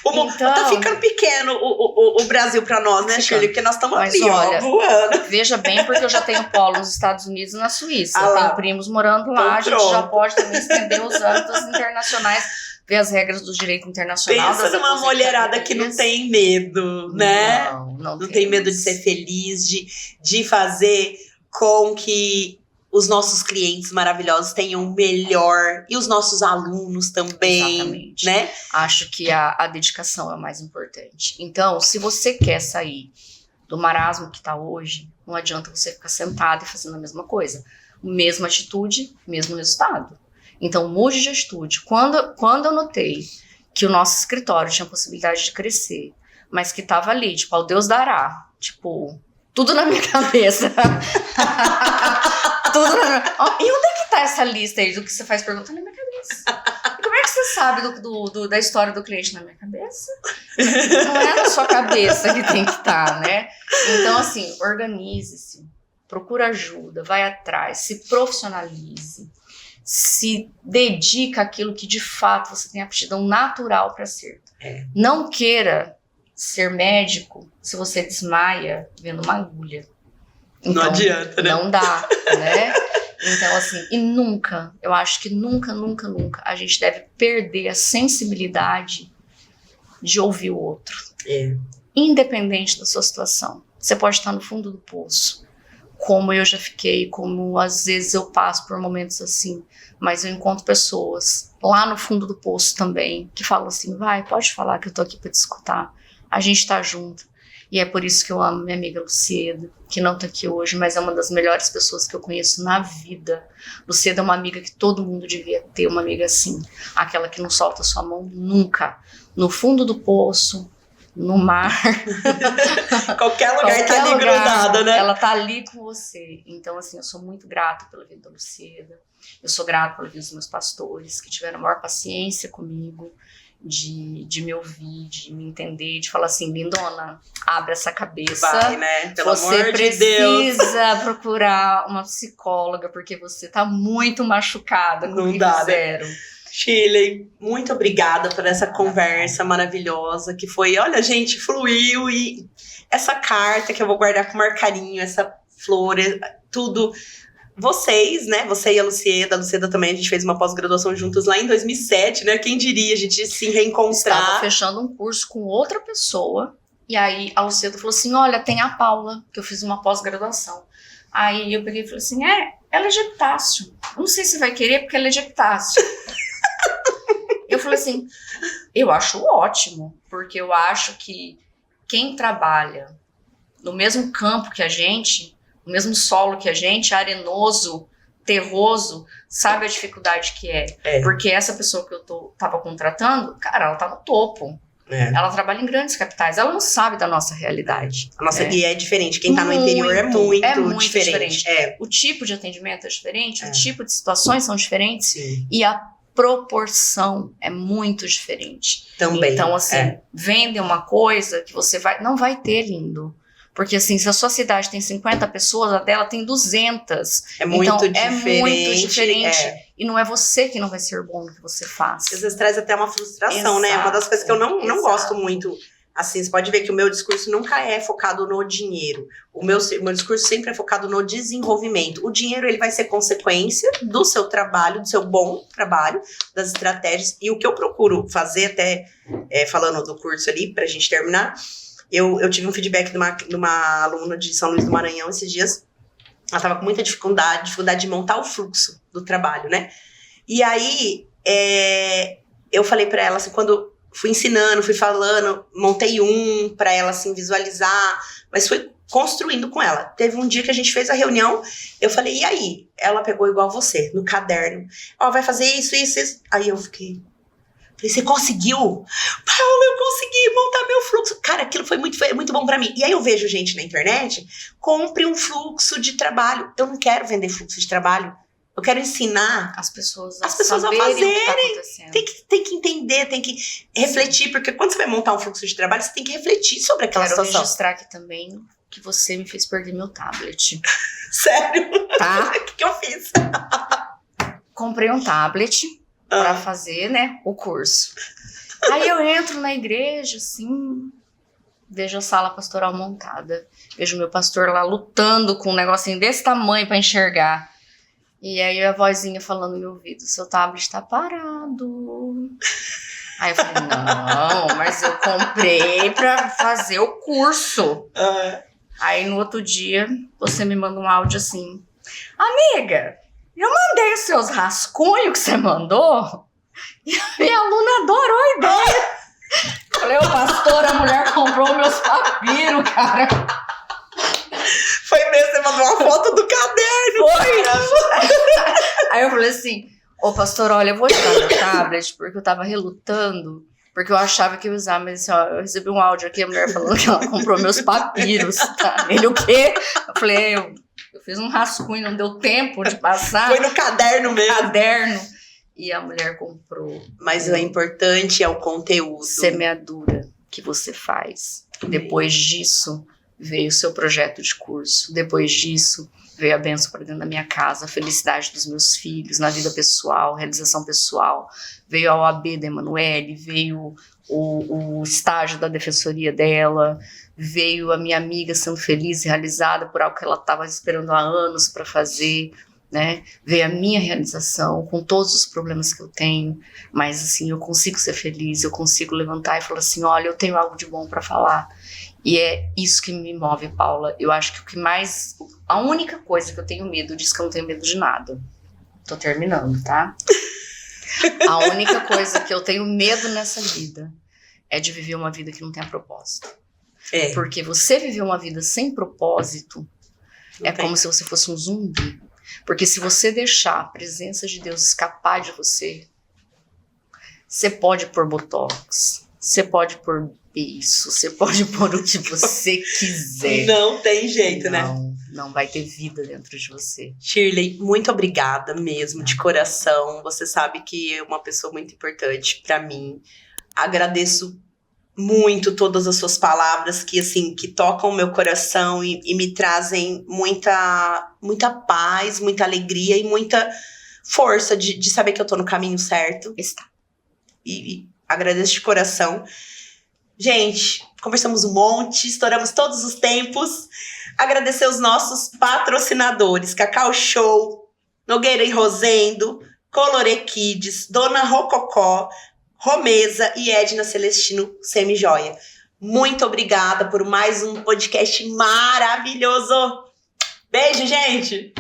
Então, tá ficando pequeno o Brasil pra nós, né, Shirley? Porque nós estamos ali, olha, voando. Veja bem, porque eu já tenho polo nos Estados Unidos e na Suíça. Eu tenho primos morando lá, então, a gente já pode também estender os âmbitos internacionais, ver as regras do direito internacional. Pensa numa mulherada que não tem medo, né? Não tem medo de ser feliz, de fazer com que os nossos clientes maravilhosos tenham o melhor, e os nossos alunos também. Exatamente. Né? Acho que a dedicação é o mais importante. Então, se você quer sair do marasmo que está hoje, não adianta você ficar sentado e fazendo a mesma coisa. Mesma atitude, mesmo resultado. Então, mude de atitude. Quando eu notei que o nosso escritório tinha possibilidade de crescer, mas que estava ali, tipo, ao Deus dará, tipo, tudo na minha cabeça. Tudo na minha... E onde é que tá essa lista aí do que você faz pergunta? Na minha cabeça. E como é que você sabe da história do cliente? Na minha cabeça? Não é na sua cabeça que tem que estar, né? Então, assim, organize-se, procura ajuda, vai atrás, se profissionalize, se dedica àquilo que de fato você tem aptidão natural para ser. Não queira ser médico se você desmaia vendo uma agulha. Então, não adianta, né? Não dá, né? Então, assim, e nunca, eu acho que nunca a gente deve perder a sensibilidade de ouvir o outro. Independente da sua situação. Você pode estar no fundo do poço, como eu já fiquei, como às vezes eu passo por momentos assim, mas eu encontro pessoas lá no fundo do poço também, que falam assim, pode falar que eu tô aqui para te escutar. A gente tá junto. E é por isso que eu amo minha amiga Lucieda, que não tá aqui hoje, mas é uma das melhores pessoas que eu conheço na vida. Lucieda é uma amiga que todo mundo devia ter, uma amiga assim. Aquela que não solta sua mão nunca. No fundo do poço, no mar. Qualquer lugar tá ali grudada, né? Ela tá ali com você. Então, assim, eu sou muito grata pela vida da Lucieda. Eu sou grata pela vida dos meus pastores, que tiveram a maior paciência comigo, de me ouvir, de me entender, de falar assim, lindona, abre essa cabeça. Vai, né? Pelo você amor de Deus. precisa procurar uma psicóloga, porque você tá muito machucada com o que fizeram. Né? Shirley, muito obrigada por essa conversa maravilhosa, que foi, olha, gente, fluiu, e essa carta que eu vou guardar com o maior carinho, essa flor, tudo. Vocês, né? Você e a Lucieda também, a gente fez uma pós-graduação juntos lá em 2007, né? Quem diria a gente se reencontrar. Estava fechando um curso com outra pessoa, e aí a Lucieda falou assim, olha, tem a Paula, que eu fiz uma pós-graduação. Aí eu peguei e falei assim, ela é de epitácio. Não sei se vai querer, porque ela é de epitácio. Eu falei assim, eu acho ótimo, porque eu acho que quem trabalha no mesmo campo que a gente, no mesmo solo que a gente, arenoso, terroso, sabe a dificuldade que é. Porque essa pessoa que eu tava contratando, cara, ela tá no topo. Ela trabalha em grandes capitais, ela não sabe da nossa realidade. A nossa guia é diferente, quem tá no interior é muito diferente. O tipo de atendimento é diferente, o tipo de situações são diferentes. Sim. E a proporção é muito diferente. Também. Então, assim, vende uma coisa que você não vai ter, lindo. Porque, assim, se a sua cidade tem 50 pessoas, a dela tem 200. É muito então, diferente. É muito diferente. E não é você que não vai ser bom no que você faz. Às vezes traz até uma frustração, né? Uma das coisas que eu não gosto muito Assim, você pode ver que o meu discurso nunca é focado no dinheiro. O meu discurso sempre é focado no desenvolvimento. O dinheiro, ele vai ser consequência do seu trabalho, do seu bom trabalho, das estratégias. E o que eu procuro fazer, até falando do curso ali, pra gente terminar, eu tive um feedback de uma aluna de São Luís do Maranhão esses dias. Ela estava com muita dificuldade de montar o fluxo do trabalho, né? E aí, eu falei pra ela, assim, quando fui ensinando, fui falando, montei pra ela, assim, visualizar, mas fui construindo com ela. Teve um dia que a gente fez a reunião, eu falei, e aí? Ela pegou igual você, no caderno. Ó, vai fazer isso, isso, isso. Aí eu fiquei... Falei, você conseguiu? Paula, eu consegui montar meu fluxo. Cara, aquilo foi muito bom pra mim. E aí eu vejo gente na internet, compre um fluxo de trabalho. Eu não quero vender fluxo de trabalho. Eu quero ensinar as pessoas a fazerem o que tá acontecendo. Tem que entender, tem que refletir, porque quando você vai montar um fluxo de trabalho, você tem que refletir sobre aquela situação. Quero registrar aqui também que você me fez perder meu tablet. Sério? Tá? O que eu fiz? Comprei um tablet pra fazer, né, o curso. Aí eu entro na igreja, assim, vejo a sala pastoral montada. Vejo meu pastor lá lutando com um negocinho desse tamanho pra enxergar. E aí a vozinha falando no meu ouvido, seu tablet tá parado. Aí eu falei, não, mas eu comprei pra fazer o curso. Aí no outro dia, você me manda um áudio assim, amiga, eu mandei os seus rascunhos que você mandou e a minha aluna adorou a ideia. Eu falei, ô pastor, a mulher comprou meus papiros, cara. Foi mesmo, você mandou uma foto do caderno. Foi. Aí eu falei assim, ô pastor, olha, eu vou te dar meu tablet, porque eu tava relutando, porque eu achava que ia usar, mas assim, ó, eu recebi um áudio aqui, a mulher falando que ela comprou meus papiros, tá? Ele o quê? Eu falei, eu fiz um rascunho, não deu tempo de passar. Foi no caderno mesmo. Caderno. E a mulher comprou. Mas o importante é o conteúdo. Semeadura que você faz. Depois disso, veio o seu projeto de curso. Depois disso, veio a bênção para dentro da minha casa, a felicidade dos meus filhos, na vida pessoal, realização pessoal. Veio a OAB da Emanuele, veio o estágio da defensoria dela, veio a minha amiga sendo feliz e realizada por algo que ela estava esperando há anos para fazer, né? Veio a minha realização com todos os problemas que eu tenho, mas assim, eu consigo ser feliz, eu consigo levantar e falar assim, olha, eu tenho algo de bom para falar. E é isso que me move, Paula. Eu acho que o que mais... A única coisa que eu tenho medo, diz que eu não tenho medo de nada. Tô terminando, tá? A única coisa que eu tenho medo nessa vida é de viver uma vida que não tenha propósito. Porque você viver uma vida sem propósito como se você fosse um zumbi. Porque se você deixar a presença de Deus escapar de você, você pode pôr botox, você pode pôr beiço, você pode pôr o que você quiser. Não tem jeito, né? Não vai ter vida dentro de você. Shirley, muito obrigada mesmo, de coração. Você sabe que é uma pessoa muito importante pra mim. Agradeço muito todas as suas palavras que, assim, que tocam o meu coração e me trazem muita paz, muita alegria e muita força de saber que eu tô no caminho certo. Está. E agradeço de coração. Gente, conversamos um monte, estouramos todos os tempos. Agradecer os nossos patrocinadores, Cacau Show, Nogueira e Rosendo, Colore Kids, Dona Rococó, Romeza e Edna Celestino Semijoia. Muito obrigada por mais um podcast maravilhoso. Beijo, gente!